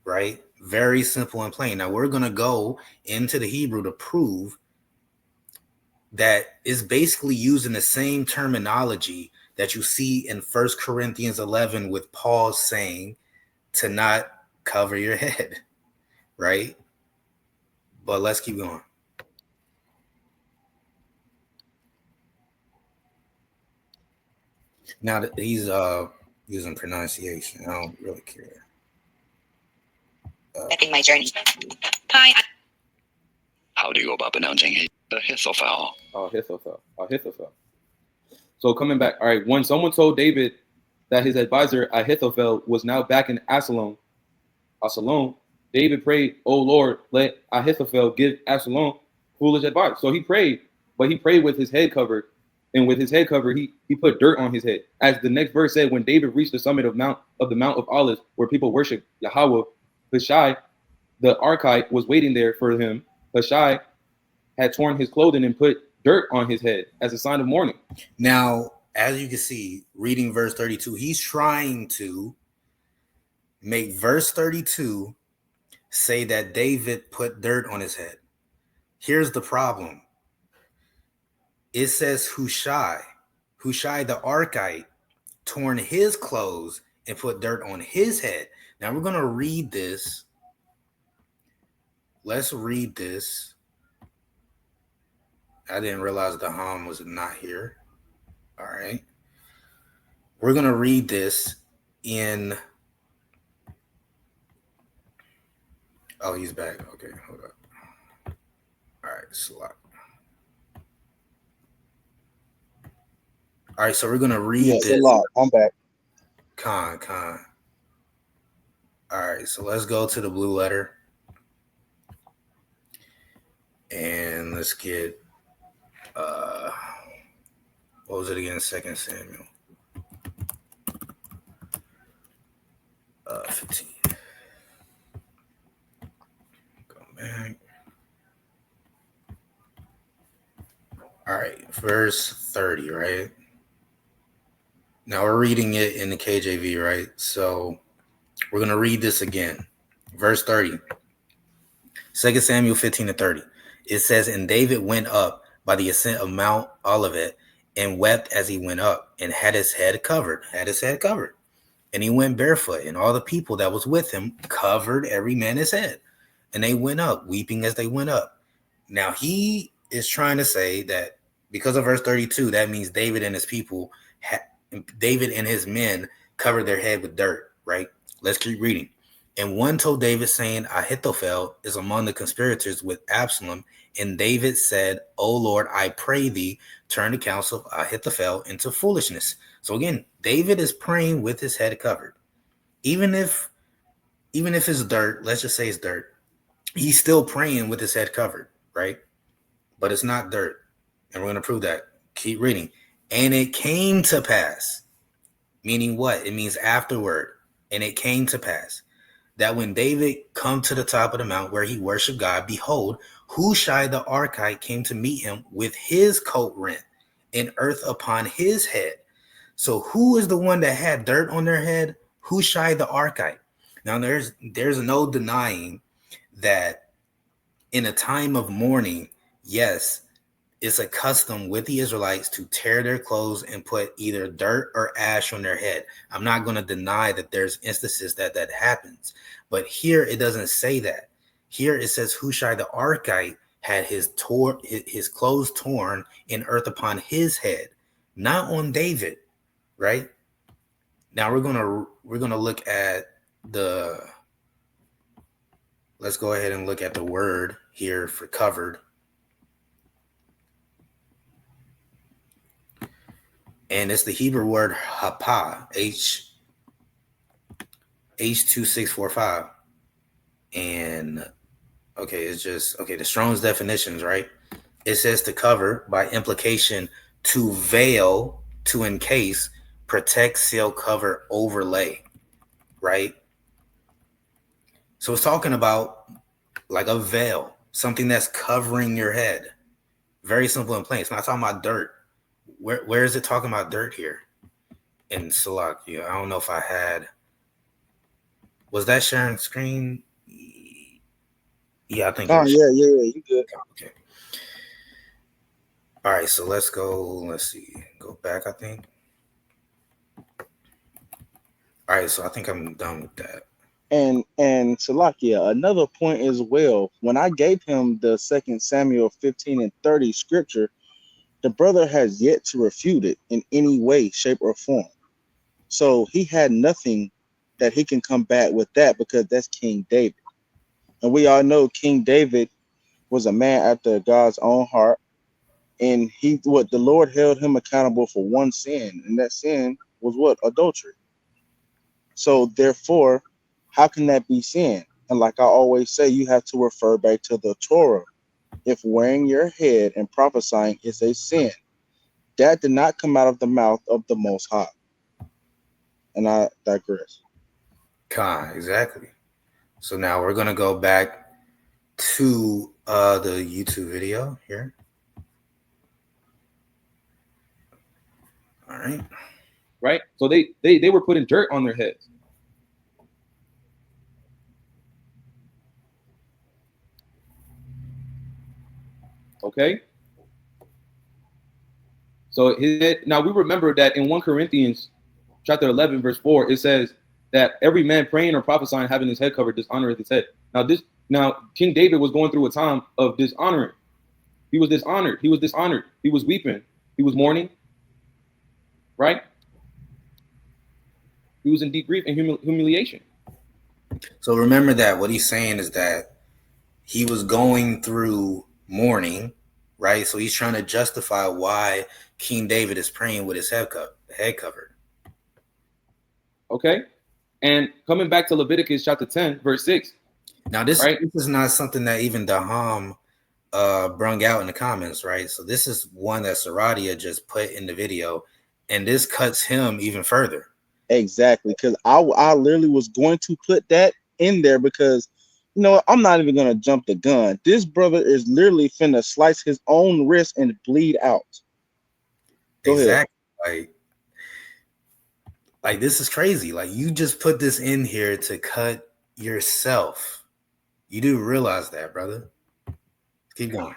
right? Very simple and plain. Now, we're going to go into the Hebrew to prove that is basically using the same terminology that you see in 1 Corinthians 11 with Paul saying to not cover your head, right? But let's keep going. Now that he's using pronunciation, I don't really care. In my journey. Hi. How do you go about pronouncing it? Ahithophel. Ahithophel. So coming back, all right, when someone told David that his advisor Ahithophel was now back in Absalom, David prayed, oh Lord, let Ahithophel give Absalom foolish advice. So he prayed, but he prayed with his head covered. And with his head covered, he put dirt on his head. As the next verse said, when David reached the summit of the Mount of Olives, where people worship Yahweh, Hushai, the Archite, was waiting there for him. Hushai had torn his clothing and put dirt on his head as a sign of mourning. Now, as you can see, reading verse 32, he's trying to make verse 32 say that David put dirt on his head. Here's the problem. It says Hushai the Archite, torn his clothes and put dirt on his head. Now we're going to read this. Let's read this. I didn't realize the Ham was not here. All right. We're going to read this in... Oh, he's back. Okay, hold up. All right, slot. All right, so we're going to read this. I'm back. Con. All right, so let's go to the blue letter. And let's get, what was it again? 2 Samuel 15. Go back. All right, verse 30, right? Now we're reading it in the KJV, right? So we're going to read this again. Verse 30. 2 Samuel 15-30. It says, and David went up by the ascent of Mount Olivet and wept as he went up and had his head covered. And he went barefoot, and all the people that was with him covered every man his head. And they went up, weeping as they went up. Now he is trying to say that because of verse 32, that means David and his people, David and his men covered their head with dirt, right? Let's keep reading. And one told David, saying, Ahithophel is among the conspirators with Absalom. And David said, O Lord, I pray thee, turn the counsel of Ahithophel into foolishness. So again, David is praying with his head covered. Even if it's dirt, let's just say it's dirt, he's still praying with his head covered, right? But it's not dirt. And we're going to prove that. Keep reading. And it came to pass, meaning what? It means afterward. And it came to pass that when David come to the top of the mount where he worshiped God, behold, Hushai the Archite came to meet him with his coat rent and earth upon his head. So who is the one that had dirt on their head? Hushai the Archite. Now there's no denying that in a time of mourning, yes, it's a custom with the Israelites to tear their clothes and put either dirt or ash on their head. I'm not going to deny that there's instances that happens. But here it doesn't say that. Here it says Hushai the Archite had his clothes torn and earth upon his head, not on David, right? Now we're gonna look at let's go ahead and look at the word here for covered. And it's the Hebrew word hapa, H2645. And it's just, the Strong's definitions, right? It says to cover, by implication, to veil, to encase, protect, seal, cover, overlay, right? So it's talking about like a veil, something that's covering your head. Very simple and plain. It's not talking about dirt. Where is it talking about dirt here? In Salakia, I don't know if I had. Was that sharing screen? Yeah, I think. Oh, yeah, you good. Okay. All right, so let's go. Let's see. Go back, I think. All right, so I think I'm done with that. And Salakia, another point as well. When I gave him the 2 Samuel 15-30 scripture, the brother has yet to refute it in any way, shape, or form. So he had nothing that he can come back with that, because that's King David. And we all know King David was a man after God's own heart. And the Lord held him accountable for one sin, and that sin was what? Adultery. So therefore, how can that be sin? And like I always say, you have to refer back to the Torah. If wearing your head and prophesying is a sin, that did not come out of the mouth of the Most High. And I digress. Exactly. So now we're gonna go back to the YouTube video here. All right. Right? So they were putting dirt on their heads. Okay. So now we remember that in 1 Corinthians chapter 11, verse 4, it says that every man praying or prophesying having his head covered dishonoreth his head. Now King David was going through a time of dishonoring. He was dishonored. He was dishonored. He was weeping. He was mourning. Right? He was in deep grief and humiliation. So remember that what he's saying is that he was going through mourning, right? So he's trying to justify why King David is praying with his head covered. Okay. And coming back to Leviticus chapter 10, verse 6. Now, this is not something that even Daham brung out in the comments, right? So this is one that Saradia just put in the video, and this cuts him even further. Exactly, because I literally was going to put that in there because, you know, I'm not even going to jump the gun. This brother is literally finna slice his own wrist and bleed out. Go exactly. Ahead. Like this is crazy. Like you just put this in here to cut yourself. You do realize that, brother. Keep going.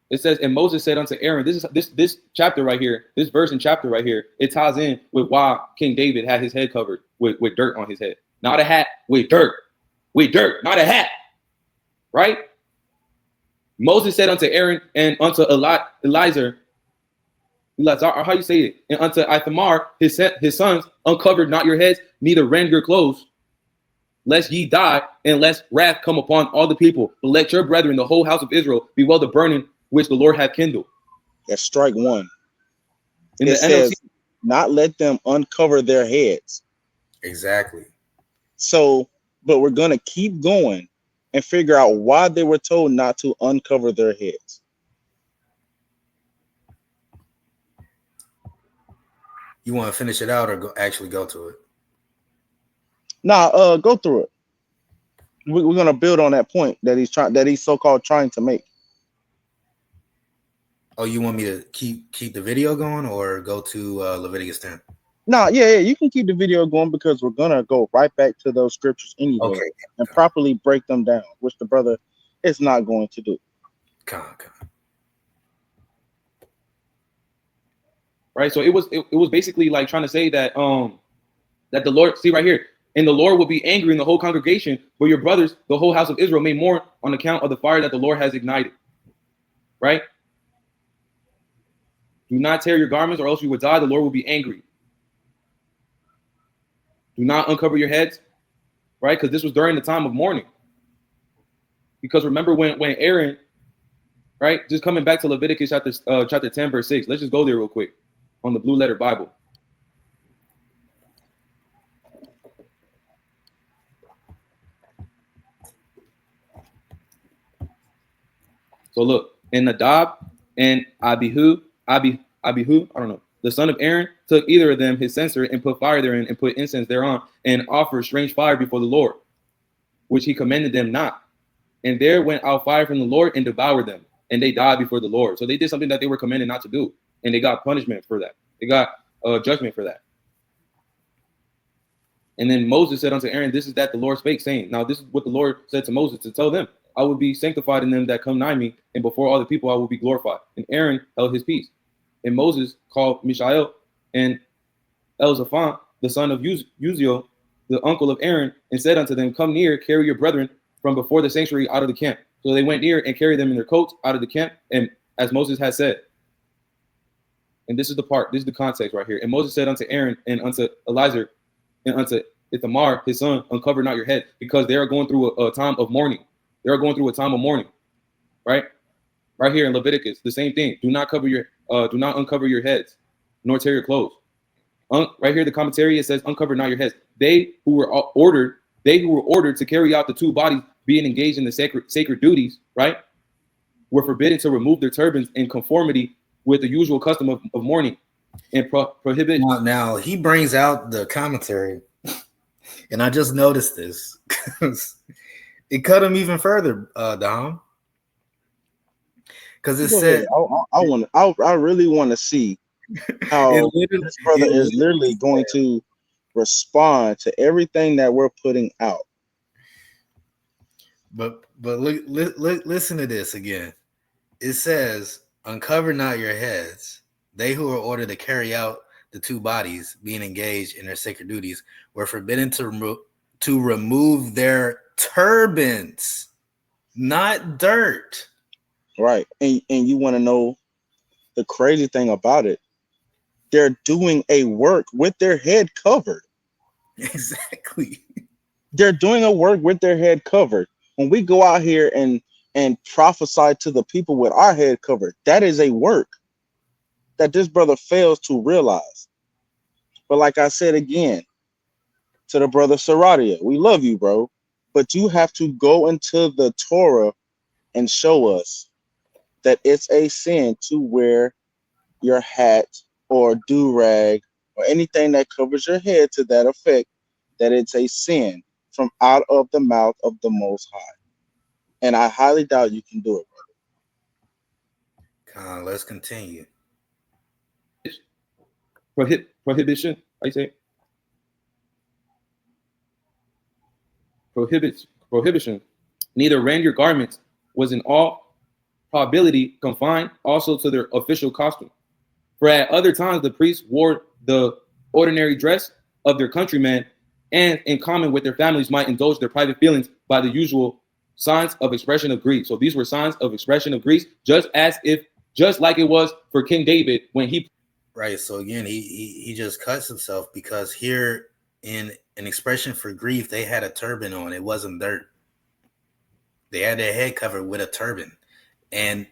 It says, and Moses said unto Aaron, this chapter right here, this verse and chapter right here, it ties in with why King David had his head covered with dirt on his head. Not a hat, with dirt. With dirt, not a hat. Right? Moses said unto Aaron and unto Eliezer, how you say it? And unto Ithamar, his sons, uncovered not your heads, neither rend your clothes, lest ye die, and lest wrath come upon all the people. But let your brethren, the whole house of Israel, be well the burning which the Lord hath kindled. That's strike one. It says, not let them uncover their heads. Exactly. So, but we're going to keep going and figure out why they were told not to uncover their heads. You want to finish it out or actually go to it? Nah, go through it. We're going to build on that point that he's so-called trying to make. Oh, you want me to keep the video going or go to Leviticus 10? No, yeah, you can keep the video going because we're gonna go right back to those scriptures anyway, and properly break them down, which the brother is not going to do. Right, so it was basically like trying to say that that the Lord, see right here, and the Lord will be angry in the whole congregation, but your brothers, the whole house of Israel, may mourn on account of the fire that the Lord has ignited. Right. Do not tear your garments, or else you will die. The Lord will be angry. Do not uncover your heads, right? Because this was during the time of mourning. Because remember when Aaron, right? Just coming back to Leviticus chapter 10, verse 6. Let's just go there real quick on the Blue Letter Bible. So look, and Nadab and Abihu, I don't know, the son of Aaron, took either of them his censer and put fire therein and put incense thereon and offered strange fire before the Lord, which he commanded them not. And there went out fire from the Lord and devoured them, and they died before the Lord. So they did something that they were commanded not to do, and they got punishment for that. They got judgment for that. And then Moses said unto Aaron, this is that the Lord spake, saying, now this is what the Lord said to Moses to tell them, I will be sanctified in them that come nigh me, and before all the people I will be glorified. And Aaron held his peace. And Moses called Mishael and Elzaphan, the son of Uziel, the uncle of Aaron, and said unto them, come near, carry your brethren from before the sanctuary out of the camp. So they went near and carried them in their coats out of the camp, and as Moses had said. And this is the part, this is the context right here. And Moses said unto Aaron and unto Eliezer and unto Ithamar, his son, uncover not your head, because they are going through a time of mourning. They are going through a time of mourning, right? Right here in Leviticus, the same thing. Do not uncover your heads, nor tear your clothes. Right here, the commentary, it says, uncover not your heads. They who were ordered to carry out the two bodies being engaged in the sacred duties, right, were forbidden to remove their turbans in conformity with the usual custom of mourning. and prohibit. Now he brings out the commentary, and I just noticed this because it cut him even further, Dom. Because it said, I really want to see how this brother is literally going to respond to everything that we're putting out. But look, listen to this again. It says, "Uncover not your heads. They who are ordered to carry out the two bodies, being engaged in their sacred duties, were forbidden to remove their turbans, not dirt." Right. And you want to know the crazy thing about it? They're doing a work with their head covered. Exactly. They're doing a work with their head covered. When we go out here and prophesy to the people with our head covered, that is a work that this brother fails to realize. But like I said again, to the brother Saradia, we love you, bro, but you have to go into the Torah and show us that it's a sin to wear your hat or do-rag or anything that covers your head to that effect, that it's a sin from out of the mouth of the Most High. And I highly doubt you can do it, brother. Let's continue. Prohibition. How you say it? Prohibition. Neither rend your garments was in all probability confined also to their official costume. For at other times the priests wore the ordinary dress of their countrymen, and in common with their families might indulge their private feelings by the usual signs of expression of grief. So these were signs of expression of grief, just like it was for King David when he. Right. So again, he just cuts himself because here in an expression for grief, they had a turban on. It wasn't dirt. They had their head covered with a turban, and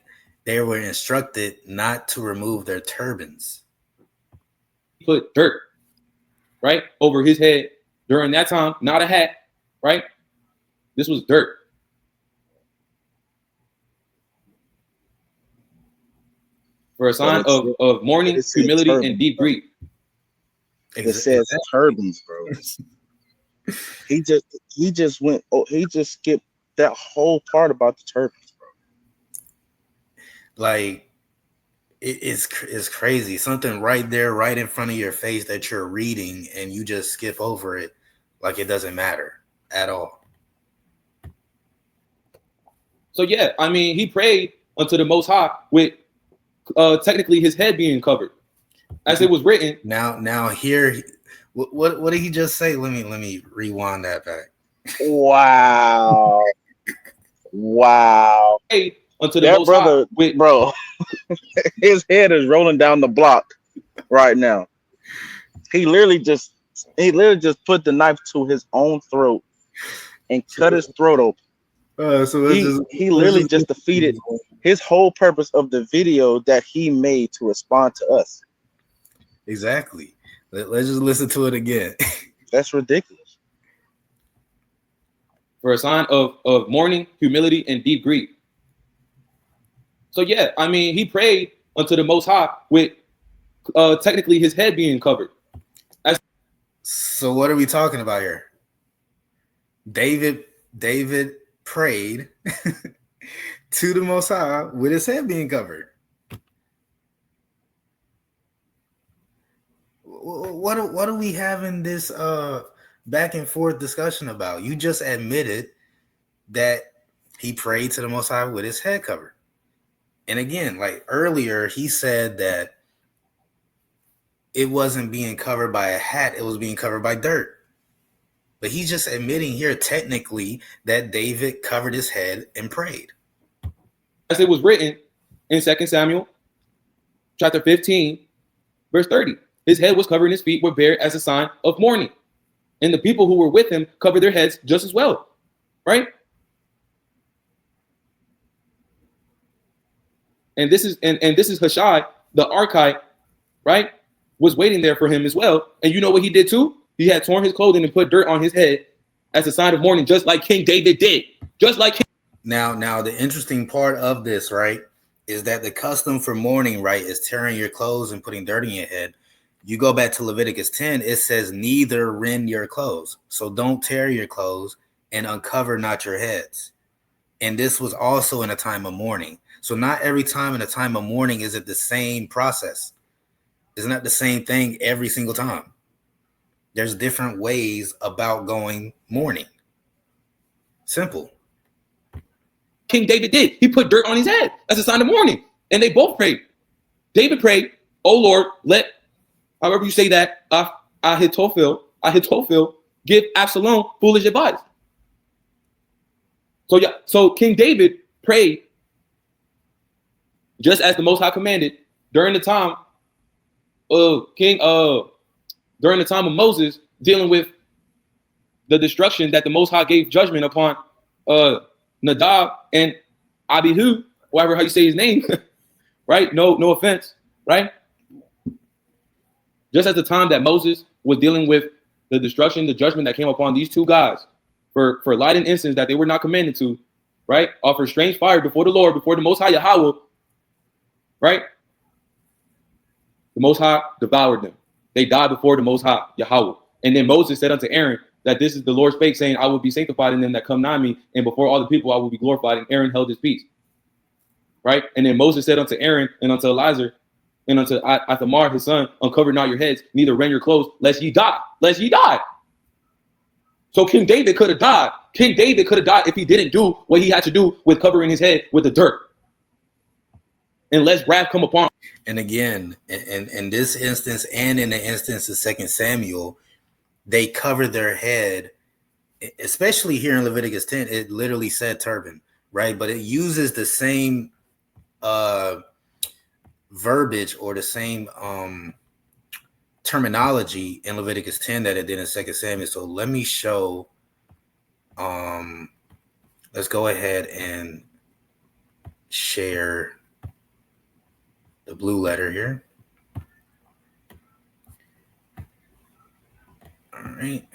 they were instructed not to remove their turbans. Put dirt, right, over his head during that time, not a hat, right? This was dirt. For a sign of mourning, humility, and deep grief. It says turbans, bro. He just skipped that whole part about the turbans, bro. Like, it's crazy. Something right there, right in front of your face that you're reading, and you just skip over it like it doesn't matter at all. So yeah, I mean, he prayed unto the Most High with technically his head being covered, as it was written. Now here, what did he just say? Let me rewind that back. Wow. Hey, unto the that Most brother, High, bro, his head is rolling down the block right now. He literally just put the knife to his own throat and cut his throat open. He literally just defeated his whole purpose of the video that he made to respond to us. Exactly. Let's just listen to it again. That's ridiculous. For a sign of mourning, humility, and deep grief. So yeah, I mean, he prayed unto the Most High with technically his head being covered. So what are we talking about here? David prayed to the Most High with his head being covered. What are we having this back and forth discussion about? You just admitted that he prayed to the Most High with his head covered. And again, like earlier, he said that it wasn't being covered by a hat, it was being covered by dirt. But he's just admitting here technically that David covered his head and prayed. As it was written in 2 Samuel chapter 15, verse 30. His head was covered and his feet were bare as a sign of mourning. And the people who were with him covered their heads just as well. Right? And this is Hushai, the Archite, right? Was waiting there for him as well. And you know what he did too? He had torn his clothing and put dirt on his head as a sign of mourning, just like King David did. Just like him. Now the interesting part of this, right, is that the custom for mourning, right, is tearing your clothes and putting dirt in your head. You go back to Leviticus 10, it says neither rend your clothes. So don't tear your clothes and uncover not your heads. And this was also in a time of mourning. So not every time in a time of mourning is it the same process. It's not the same thing every single time. There's different ways about going mourning. Simple. King David did. He put dirt on his head as a sign of mourning. And they both prayed. David prayed, oh Lord, let, however you say that, Ahithophel give Absalom foolish advice. So yeah, so King David prayed just as the Most High commanded during the time of during the time of Moses, dealing with the destruction that the Most High gave judgment upon Nadab and Abihu, whatever how you say his name, right? No offense, right? Just at the time that Moses was dealing with the destruction, the judgment that came upon these two guys for lighting incense that they were not commanded to, right? Offer strange fire before the Lord, before the Most High Yahweh, right? The Most High devoured them. They died before the Most High Yahweh. And then Moses said unto Aaron that this is the Lord's spake, saying, I will be sanctified in them that come nigh me, and before all the people I will be glorified. And Aaron held his peace, right? And then Moses said unto Aaron and unto Eliezer and unto Ithamar his son, uncover not your heads, neither rend your clothes, lest ye die. Lest ye die. So King David could have died. King David could have died if he didn't do what he had to do with covering his head with the dirt. And lest wrath come upon him. And again, in this instance and in the instance of 2 Samuel, they covered their head, especially here in Leviticus 10, it literally said turban, right? But it uses the same verbiage or the same terminology in Leviticus 10 that it did in 2 Samuel. So let me show, let's go ahead and share the blue letter here. All right.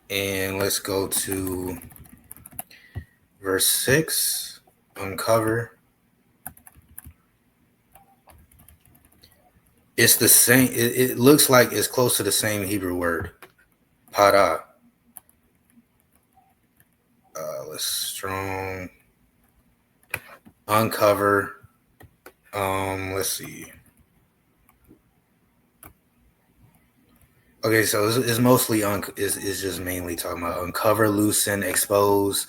And let's go to verse 6, uncover. It's the same. It looks like it's close to the same Hebrew word, para. Let's strong uncover. Let's see. Okay, so it's mostly it's just mainly talking about uncover, loosen, expose,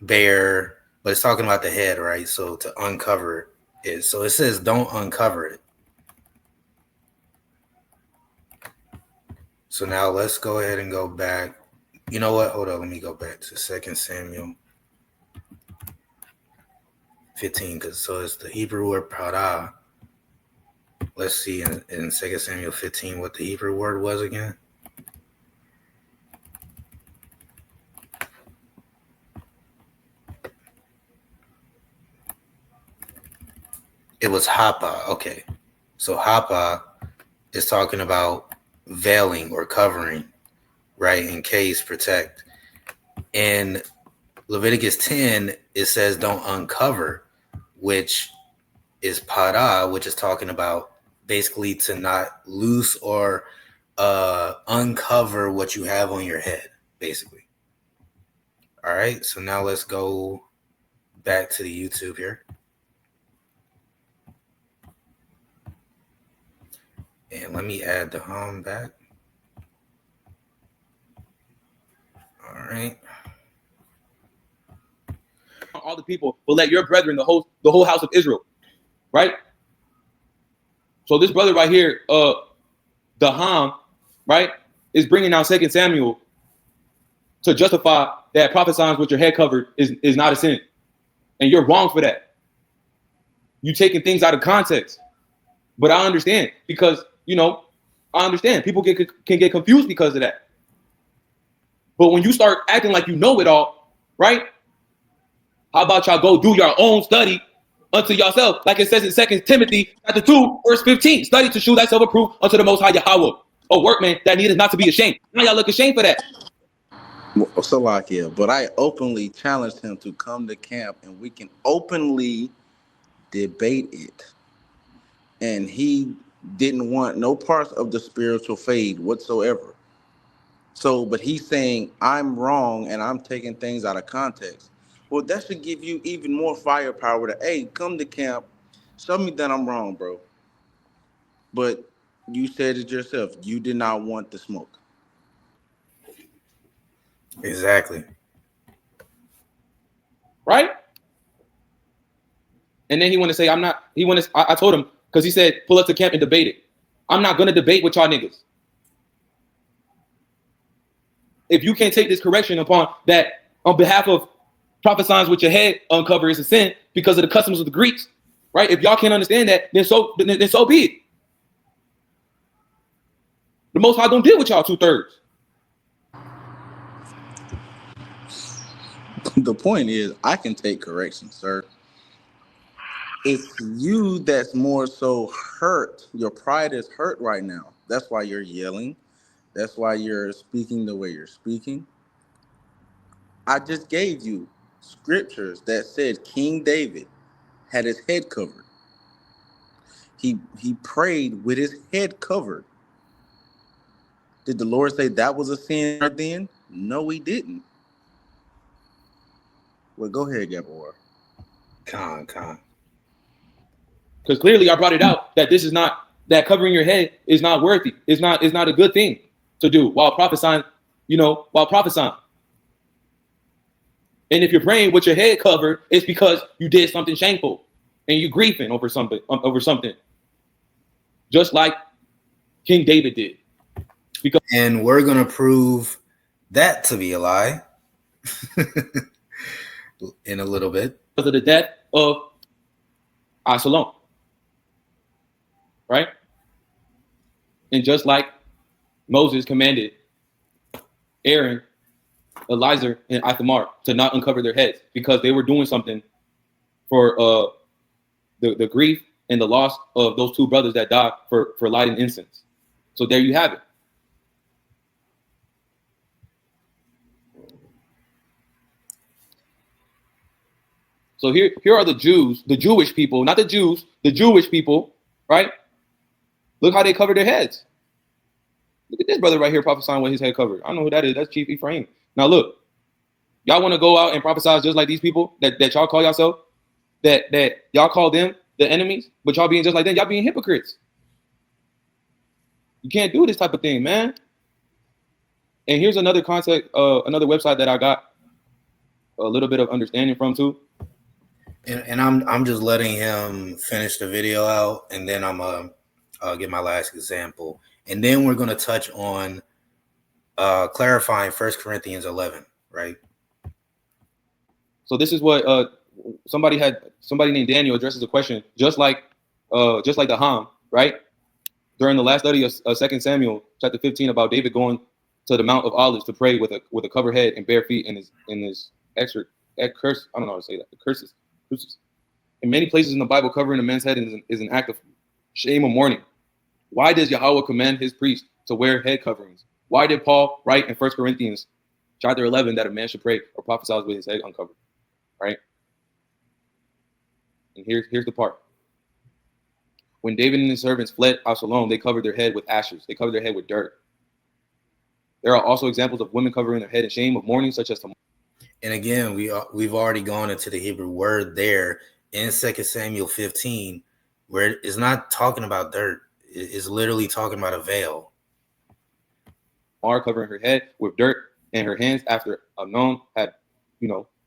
bare, but it's talking about the head, right? So to uncover it. So it says don't uncover it. So now let's go ahead and go back. You know what? Hold on. Let me go back to 2 Samuel 15, because so it's the Hebrew word para. Let's see in 2 Samuel 15 what the Hebrew word was again. It was hapa. Okay. So hapa is talking about veiling or covering, right? In case, protect. In Leviticus 10, it says don't uncover, which is para, which is talking about basically to not loose or uncover what you have on your head, basically. All right, so now let's go back to the YouTube here. And let me add the home back. All right. All the people, but let your brethren, the whole house of Israel, right? So this brother right here, the Ham, right, is bringing out 2 Samuel to justify that prophesying with your head covered is not a sin. And you're wrong for that. You're taking things out of context. But I understand because, I understand people can get confused because of that. But when you start acting like you know it all, right? How about y'all go do your own study unto yourself, like it says in 2 Timothy chapter 2, verse 15. Study to show thyself approved unto the Most High Yahweh. A workman that needeth not to be ashamed. Now y'all look ashamed for that. Salakia, but I openly challenged him to come to camp and we can openly debate it. And he didn't want no parts of the spiritual fade whatsoever. So, but he's saying I'm wrong and I'm taking things out of context. Well, that should give you even more firepower to, hey, come to camp, show me that I'm wrong, bro. But you said it yourself. You did not want the smoke. Exactly. Right? And then he want to say, I'm not, I told him, because he said, pull up to camp and debate it. I'm not going to debate with y'all niggas. If you can't take this correction upon that on behalf of prophesying with your head uncovered is a sin because of the customs of the Greeks, right? If y'all can't understand that, then so be it. The Most High don't deal with y'all 2/3. The point is, I can take correction, sir. It's you that's more so hurt. Your pride is hurt right now. That's why you're yelling. That's why you're speaking the way you're speaking. I just gave you scriptures that said King David had his head covered. He prayed with his head covered. Did the Lord say that was a sin right then? No, he didn't. Well, go ahead, Gabor. Con. Because clearly I brought it out that this is not, that covering your head is not worthy. It's not a good thing to do while prophesying, while prophesying. And if you're praying with your head covered, it's because you did something shameful and you grieving over something. Just like King David did. And we're going to prove that to be a lie in a little bit. Because of the death of Absalom. Right? And just like Moses commanded Aaron, Eliezer, and Ithamar to not uncover their heads because they were doing something for the grief and the loss of those two brothers that died for lighting incense. So there you have it. So here are the Jews, the Jewish people, not the Jews, the Jewish people, right? Look how they cover their heads. Look at this brother right here prophesying with his head covered. I don't know who that is. That's Chief Ephraim. Now look, y'all want to go out and prophesy just like these people that y'all call yourself, that y'all call them the enemies, but y'all being just like them, y'all being hypocrites. You can't do this type of thing, man. And here's another concept, another website that I got a little bit of understanding from too. And I'm just letting him finish the video out, and then I'm gonna get my last example, and then we're gonna touch on clarifying 1 Corinthians 11, right? So this is what somebody named Daniel addresses a question just like the Ham, right? During the last study of 2 Samuel chapter 15 about David going to the Mount of Olives to pray with a covered head and bare feet in his curse. I don't know how to say that. The curses. In many places in the Bible, covering a man's head is an act of shame or mourning. Why does Yahweh command his priests to wear head coverings? Why did Paul write in 1 Corinthians chapter 11 that a man should pray or prophesy with his head uncovered? Right? And here's the part. When David and his servants fled Absalom, they covered their head with ashes. They covered their head with dirt. There are also examples of women covering their head in shame of mourning, such as And again, we've already gone into the Hebrew word there in 2 Samuel 15, where it's not talking about dirt. It's literally talking about a veil. Tamar covering her head with dirt and her hands after Amnon had,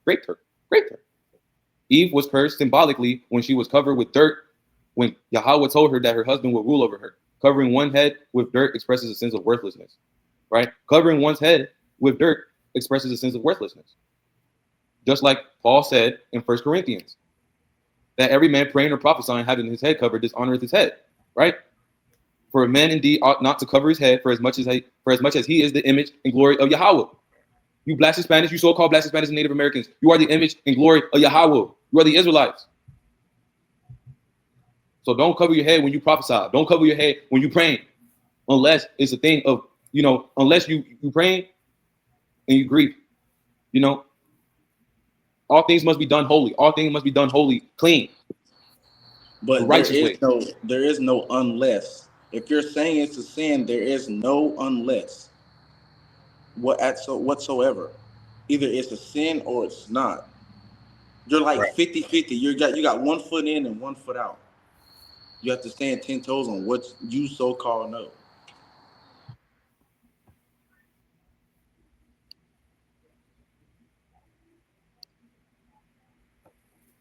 raped her. Eve was cursed symbolically when she was covered with dirt when Yahweh told her that her husband would rule over her. Covering one head with dirt expresses a sense of worthlessness, right? Covering one's head with dirt expresses a sense of worthlessness. Just like Paul said in 1 Corinthians, that every man praying or prophesying having his head covered dishonoreth his head, right? For a man indeed ought not to cover his head for as much as he is the image and glory of Yahweh. You blasted Spanish, you so-called blasted Spanish and Native Americans, you are the image and glory of Yahweh. You are the Israelites. So don't cover your head when you prophesy. Don't cover your head when you're praying, unless it's a thing of, unless you praying and you grieve You know, all things must be done holy. All things must be done holy, clean. But The righteous way. there is no unless. If you're saying it's a sin, there is no unless whatsoever. Either it's a sin or it's not. You're like Right. 50-50. You got 1 foot in and 1 foot out. You have to stand 10 toes on what you so-called know.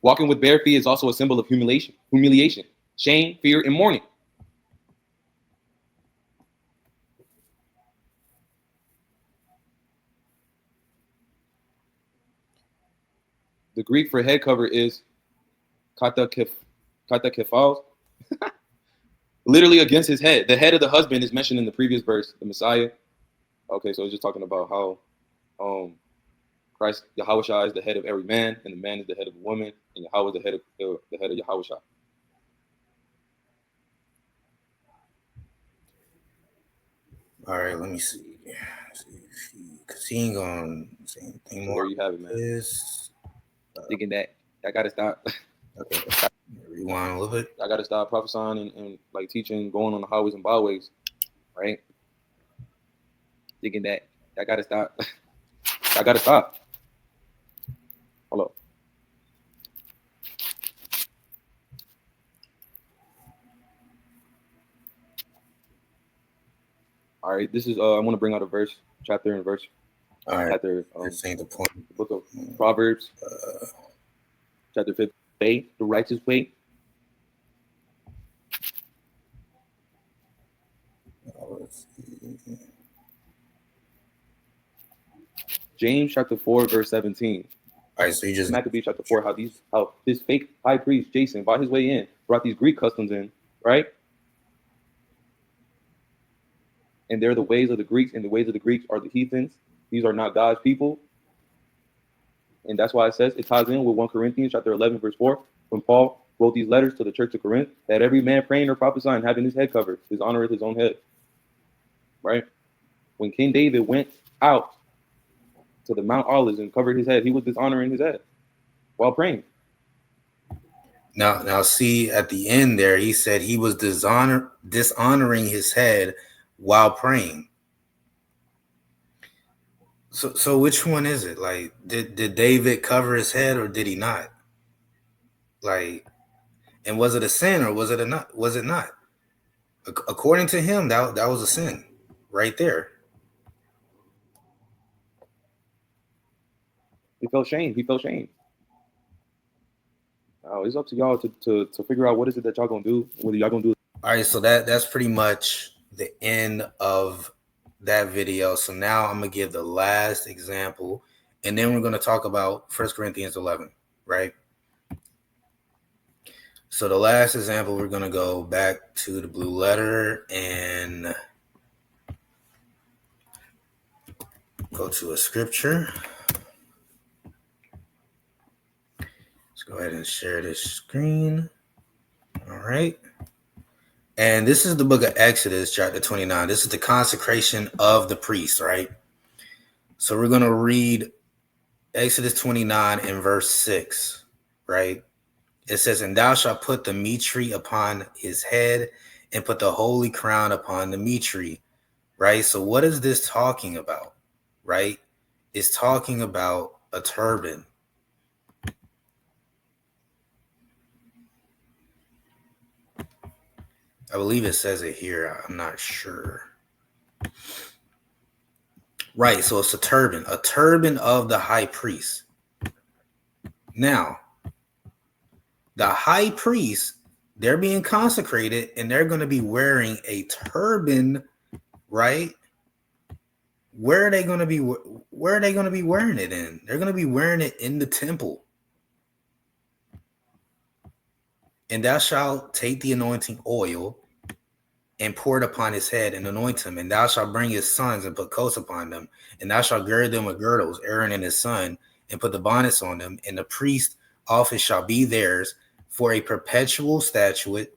Walking with bare feet is also a symbol of humiliation, shame, fear, and mourning. The Greek for head cover is katakephalos, literally against his head. The head of the husband is mentioned in the previous verse, the Messiah. Okay, so it's just talking about how Christ, Yahushua, is the head of every man, and the man is the head of a woman, and Yahweh is the head of Yahushua. All right, let me see. Because he ain't going to say anything So more. there you have it, man. Is Thinking that I gotta stop. okay. Rewind a little bit. I gotta stop prophesying and like teaching, going on the highways and byways, right? Thinking that I gotta stop. I gotta stop. Hold up. All right, this is I want to bring out a verse, chapter and verse. All right. Chapter, This ain't the point. the book of Proverbs, chapter 5, the righteous way. Let's see. James chapter 4, verse 17. All right, so you just Maccabees chapter 4, how this fake high priest Jason bought his way in, brought these Greek customs in, right? And they're the ways of the Greeks, and the ways of the Greeks are the heathens. These are not God's people. And that's why it says, it ties in with 1 Corinthians chapter 11, verse 4, when Paul wrote these letters to the church of Corinth, that every man praying or prophesying, having his head covered, is honoreth his own head, right? When King David went out to the Mount Olives and covered his head, he was dishonoring his head while praying. now see at the end there, he said he was dishonoring his head while praying. So which one is it? Like, did David cover his head or did he not? Like, and was it a sin or was it not? Was it not? According to him, that was a sin right there. He felt shame. Oh, it's up to y'all to figure out what is it that y'all gonna do, whether y'all gonna do. All right, so that's pretty much the end of that video. So now I'm gonna give the last example, and then we're gonna talk about 1 Corinthians 11, right? So the last example, we're gonna go back to the blue letter and go to a scripture. Let's go ahead and share this screen. All right. And this is the book of Exodus, chapter 29. This is the consecration of the priest, right? So we're going to read Exodus 29 and verse 6, right? It says, and thou shalt put the meat tree upon his head and put the holy crown upon the meat tree, right? So what is this talking about, right? It's talking about a turban. I believe it says it here. I'm not sure. Right, so it's a turban of the high priest. Now, the high priest, they're being consecrated and they're going to be wearing a turban, right? Where are they going to be wearing it in? They're going to be wearing it in the temple. And thou shalt take the anointing oil and pour it upon his head and anoint him. And thou shalt bring his sons and put coats upon them. And thou shalt gird them with girdles, Aaron and his son, and put the bonnets on them. And the priest office shall be theirs for a perpetual statute.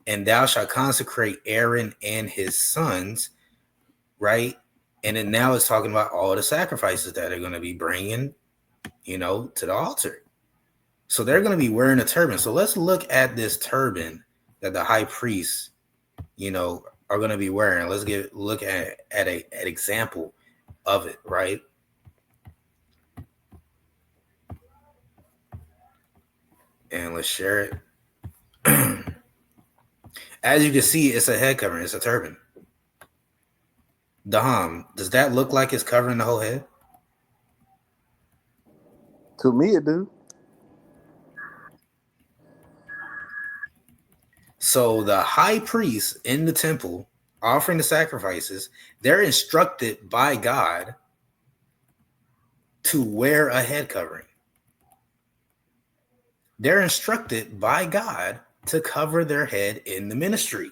And thou shalt consecrate Aaron and his sons, right? And then now it's talking about all the sacrifices that they're going to be bringing to the altar. So they're going to be wearing a turban. So let's look at this turban that the high priests, are going to be wearing. Let's look at an example of it, right? And let's share it. As you can see, it's a head covering. It's a turban. Daham, does that look like it's covering the whole head? To me, it do. So the high priests in the temple offering the sacrifices, they're instructed by God to wear a head covering. They're instructed by God to cover their head in the ministry.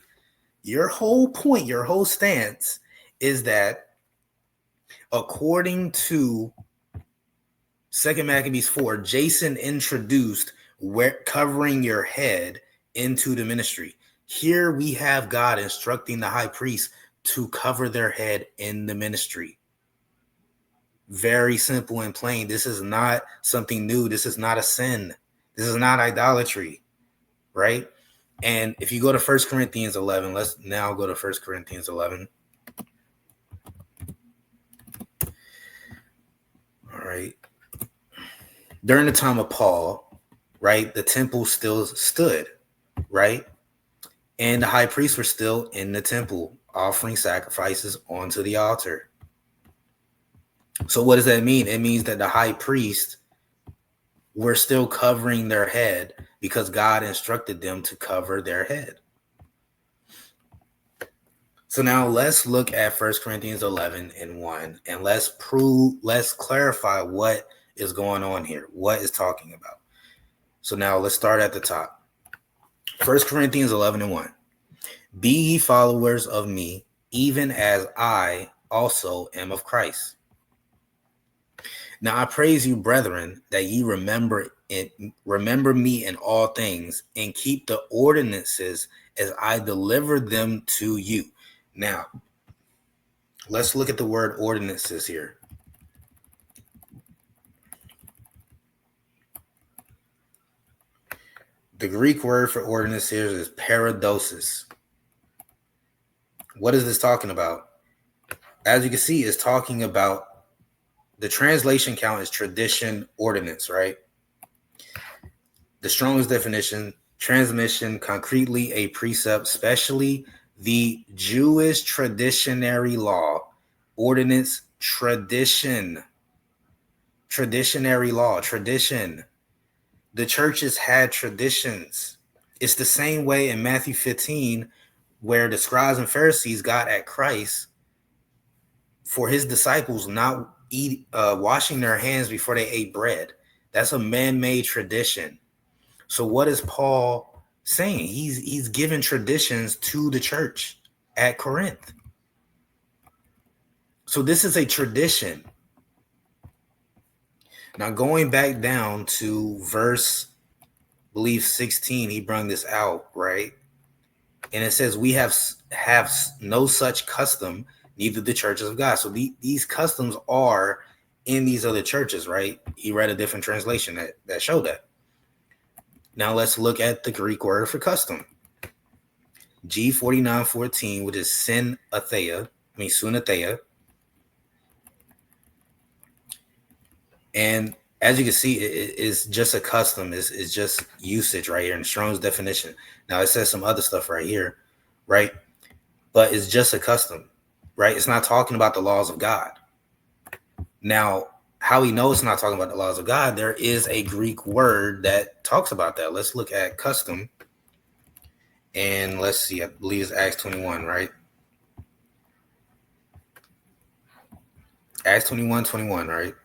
Your whole point, your whole stance is that according to 2 Maccabees 4, Jason introduced covering your head into the ministry. Here we have God instructing the high priest to cover their head in the ministry. Very simple and plain. This is not something new. This is not a sin. This is not idolatry, right? And if you go to 1 Corinthians 11, let's now go to 1 Corinthians 11. All right. During the time of Paul, right, the temple still stood, right? And the high priests were still in the temple offering sacrifices onto the altar. So what does that mean? It means that the high priests were still covering their head because God instructed them to cover their head. So now let's look at 1 Corinthians 11 and 1, and let's clarify what is going on here, what is talking about. So now let's start at the top. 1 Corinthians 11 and 1. Be ye followers of me, even as I also am of Christ. Now I praise you, brethren, that ye remember me in all things, and keep the ordinances as I delivered them to you. Now, let's look at the word ordinances here. The Greek word for ordinance here is paradosis. What is this talking about? As you can see, it's talking about the translation count is tradition, ordinance, right? The Strong's definition, transmission, concretely a precept, especially the Jewish traditionary law, ordinance, tradition, traditionary law, tradition. The churches had traditions. It's the same way in Matthew 15, where the scribes and Pharisees got at Christ for his disciples not washing their hands before they ate bread. That's a man-made tradition. So what is Paul saying? He's giving traditions to the church at Corinth. So this is a tradition. Now going back down to verse, I believe 16, he brought this out, right? And it says, we have no such custom, neither the churches of God. So these customs are in these other churches, right? He read a different translation that showed that. Now let's look at the Greek word for custom. G4914, which is sunatheia. And as you can see, it's just a custom. It's just usage right here in Strong's definition. Now it says some other stuff right here, right? But it's just a custom, right? It's not talking about the laws of God. Now, how we know it's not talking about the laws of God, there is a Greek word that talks about that. Let's look at custom. And let's see, I believe it's Acts 21, right? Acts 21:21, right?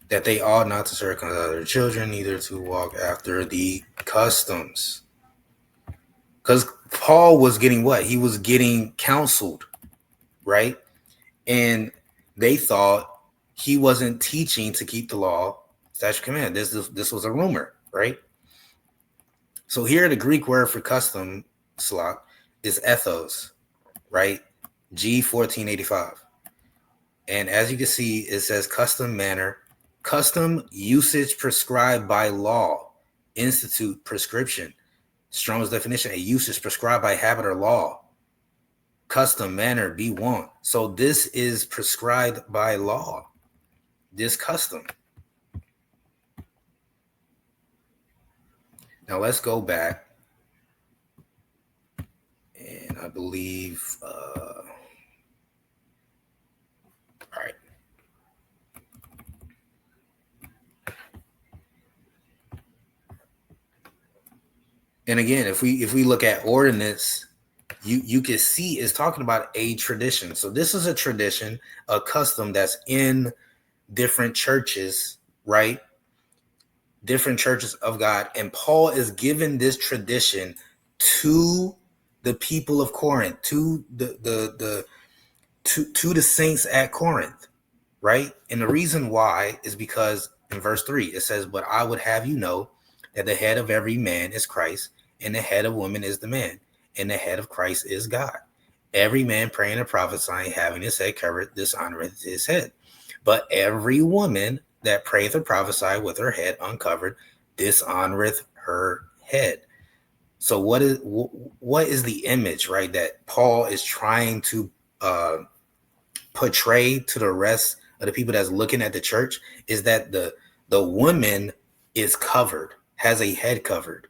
That they ought not to circumcise their children, neither to walk after the customs. Because Paul was getting what? He was getting counseled, right? And they thought he wasn't teaching to keep the law, statute, command. This was a rumor, right? So here the Greek word for custom, slot, is ethos, right? G1485. And as you can see, it says custom manner, custom usage prescribed by law, institute prescription. Strong's definition, a usage prescribed by habit or law. Custom manner, B1. So this is prescribed by law. This custom. Now let's go back. And I believe, all right. And again, if we look at ordinance, you can see it's talking about a tradition. So this is a tradition, a custom that's in different churches, right? Different churches of God. And Paul is giving this tradition to the people of Corinth, to the saints at Corinth, right? And the reason why is because in verse 3 it says, "But I would have you know that the head of every man is Christ, and the head of woman is the man, and the head of Christ is God. Every man praying and prophesying, having his head covered, dishonoreth his head. But every woman that prayeth or prophesieth with her head uncovered, dishonoreth her head." So what is the image, right, that Paul is trying to portray to the rest of the people that's looking at the church? Is that the woman is covered, has a head covered.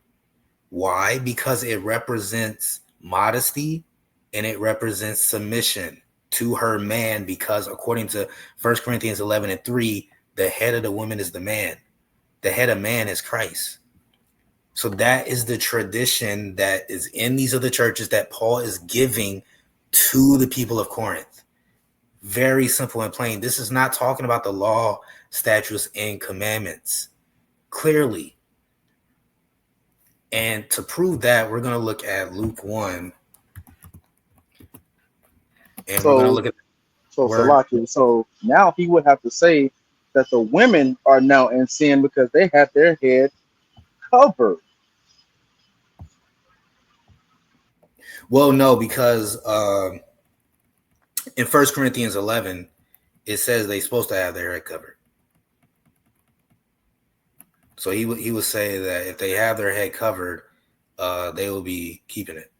Why? Because it represents modesty and it represents submission to her man, because according to 1 Corinthians 11:3, the head of the woman is the man. The head of man is Christ. So that is the tradition that is in these other churches that Paul is giving to the people of Corinth. Very simple and plain. This is not talking about the law, statutes, and commandments. Clearly. And to prove that, we're going to look at Luke 1. And we're going to look at Salaki. So now he would have to say that the women are now in sin because they have their head covered. Well, no, because in 1 Corinthians 11, it says they're supposed to have their head covered. So he would say that if they have their head covered, they will be keeping it.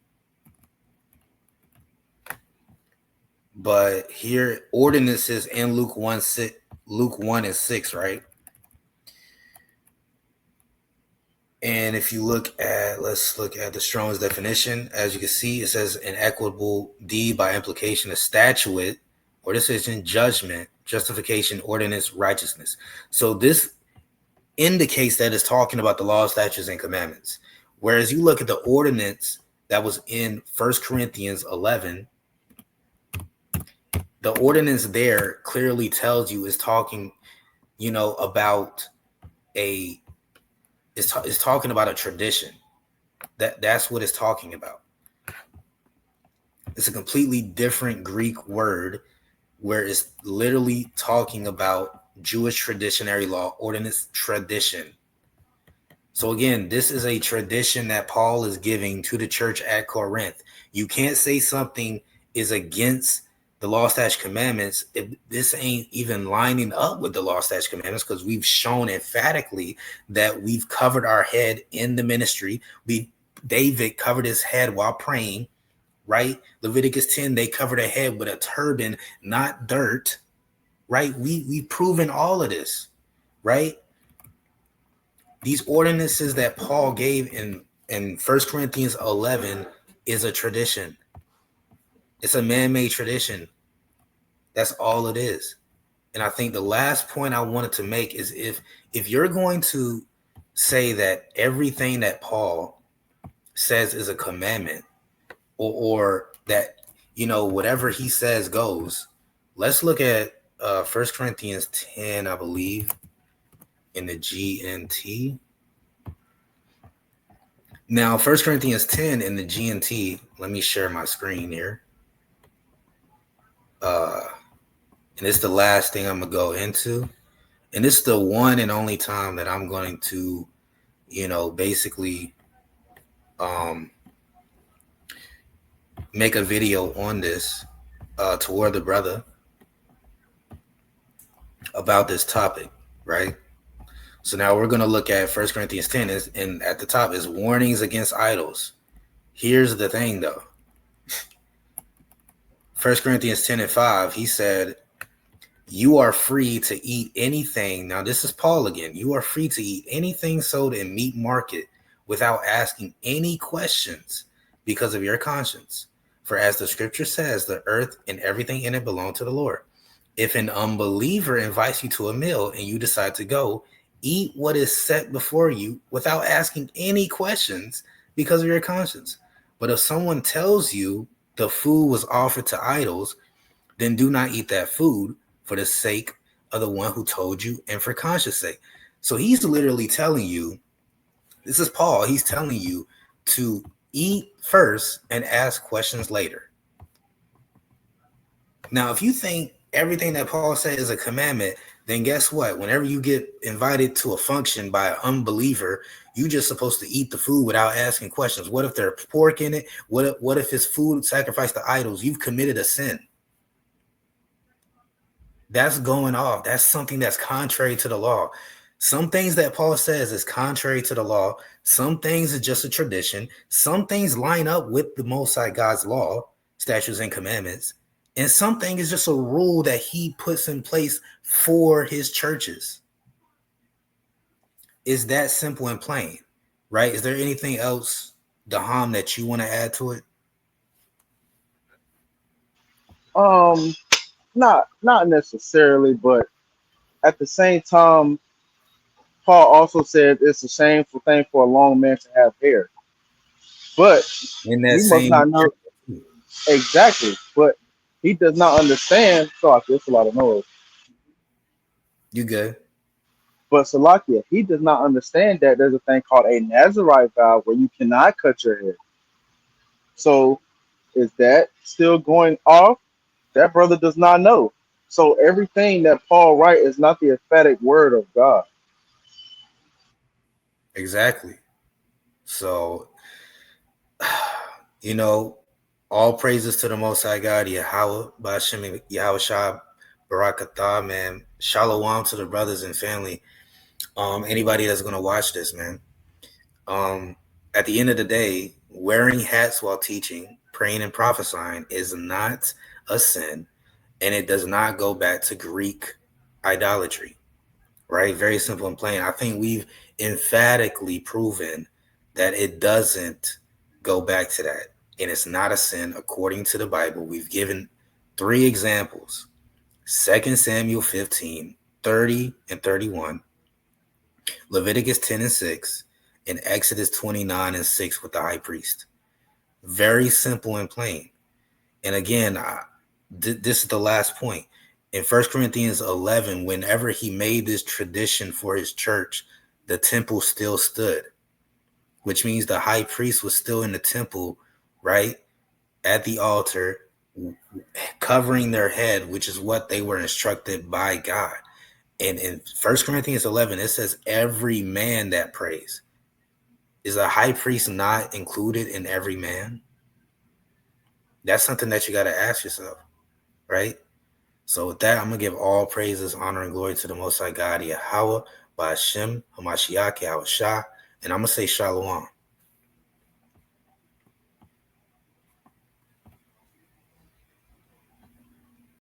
But here, ordinances in Luke 1:6, right? And if you look at, let's look at the Strong's definition. As you can see, it says an equitable deed, by implication, a statute or decision, judgment, justification, ordinance, righteousness. So this indicates that it's talking about the law, statutes, and commandments. Whereas you look at the ordinance that was in 1 Corinthians 11, the ordinance there clearly tells you is talking, about it's talking about a tradition. That's what it's talking about. It's a completely different Greek word where it's literally talking about Jewish traditionary law, ordinance, tradition. So again, this is a tradition that Paul is giving to the church at Corinth. You can't say something is against the law, statutes, commandments if this ain't even lining up with the law, statutes, commandments, because we've shown emphatically that we've covered our head in the ministry. David covered his head while praying, right? Leviticus 10, they covered their head with a turban, not dirt, right? We've proven all of this, right? These ordinances that Paul gave in 1 Corinthians 11 is a tradition. It's a man-made tradition. That's all it is. And I think the last point I wanted to make is if you're going to say that everything that Paul says is a commandment, or that, whatever he says goes, let's look at 1 Corinthians 10, I believe, in the GNT. Now, 1 Corinthians 10 in the GNT, let me share my screen here. And it's the last thing I'm going to go into. And it's the one and only time that I'm going to, basically make a video on this. toward the brother about this topic, right? So now we're going to look at 1 Corinthians 10, and at the top is warnings against idols. Here's the thing, though. 1 Corinthians 10 and 5, he said, you are free to eat anything. Now, this is Paul again. You are free to eat anything sold in meat market without asking any questions because of your conscience. For as the scripture says, the earth and everything in it belong to the Lord. If an unbeliever invites you to a meal and you decide to go, eat what is set before you without asking any questions because of your conscience. But if someone tells you the food was offered to idols, then do not eat that food for the sake of the one who told you and for conscience sake. So he's literally telling you, this is Paul, he's telling you to eat first and ask questions later. Now, if you think everything that Paul said is a commandment, then guess what? Whenever you get invited to a function by an unbeliever, you're just supposed to eat the food without asking questions. What if there's pork in it? What if it's food sacrificed to idols? You've committed a sin. That's going off. That's something that's contrary to the law. Some things that Paul says is contrary to the law. Some things is just a tradition. Some things line up with the Most High God's law, statutes, and commandments. And something is just a rule that he puts in place for his churches. Is that simple and plain, right? Is there anything else, Daham, that you want to add to it? Not necessarily, but at the same time, Paul also said it's a shameful thing for a long man to have hair. But In that we must same not know exactly. But he does not understand. Sorry, there's a lot of noise. You good? But Salakia, he does not understand that there's a thing called a Nazarite vow where you cannot cut your hair. So is that still going off? That brother does not know. So everything that Paul writes is not the emphatic word of God. Exactly. So, you know, all praises to the Most High God, Yahweh, Ba'ashem, Yahweh Shah, Barakatah, man. Shalom to the brothers and family. Anybody that's going to watch this, man. At the end of the day, wearing hats while teaching, praying, and prophesying is not a sin, and it does not go back to Greek idolatry, right? Very simple and plain. I think we've emphatically proven that it doesn't go back to that, and it's not a sin according to the Bible. We've given 3 examples: 2 Samuel 15, 30 and 31, Leviticus 10 and 6, and Exodus 29 and 6 with the high priest. Very simple and plain. And again, this is the last point. In 1 Corinthians 11, whenever he made this tradition for his church, the temple still stood, which means the high priest was still in the temple, right, at the altar, covering their head, which is what they were instructed by God. And in 1 Corinthians 11, it says every man that prays. Is a high priest not included in every man? That's something that you got to ask yourself, right? So with that, I'm going to give all praises, honor, and glory to the Most High God, Yahweh, Ba'ashem, Hamashiach, Yahweh Shah, and I'm going to say Shalom.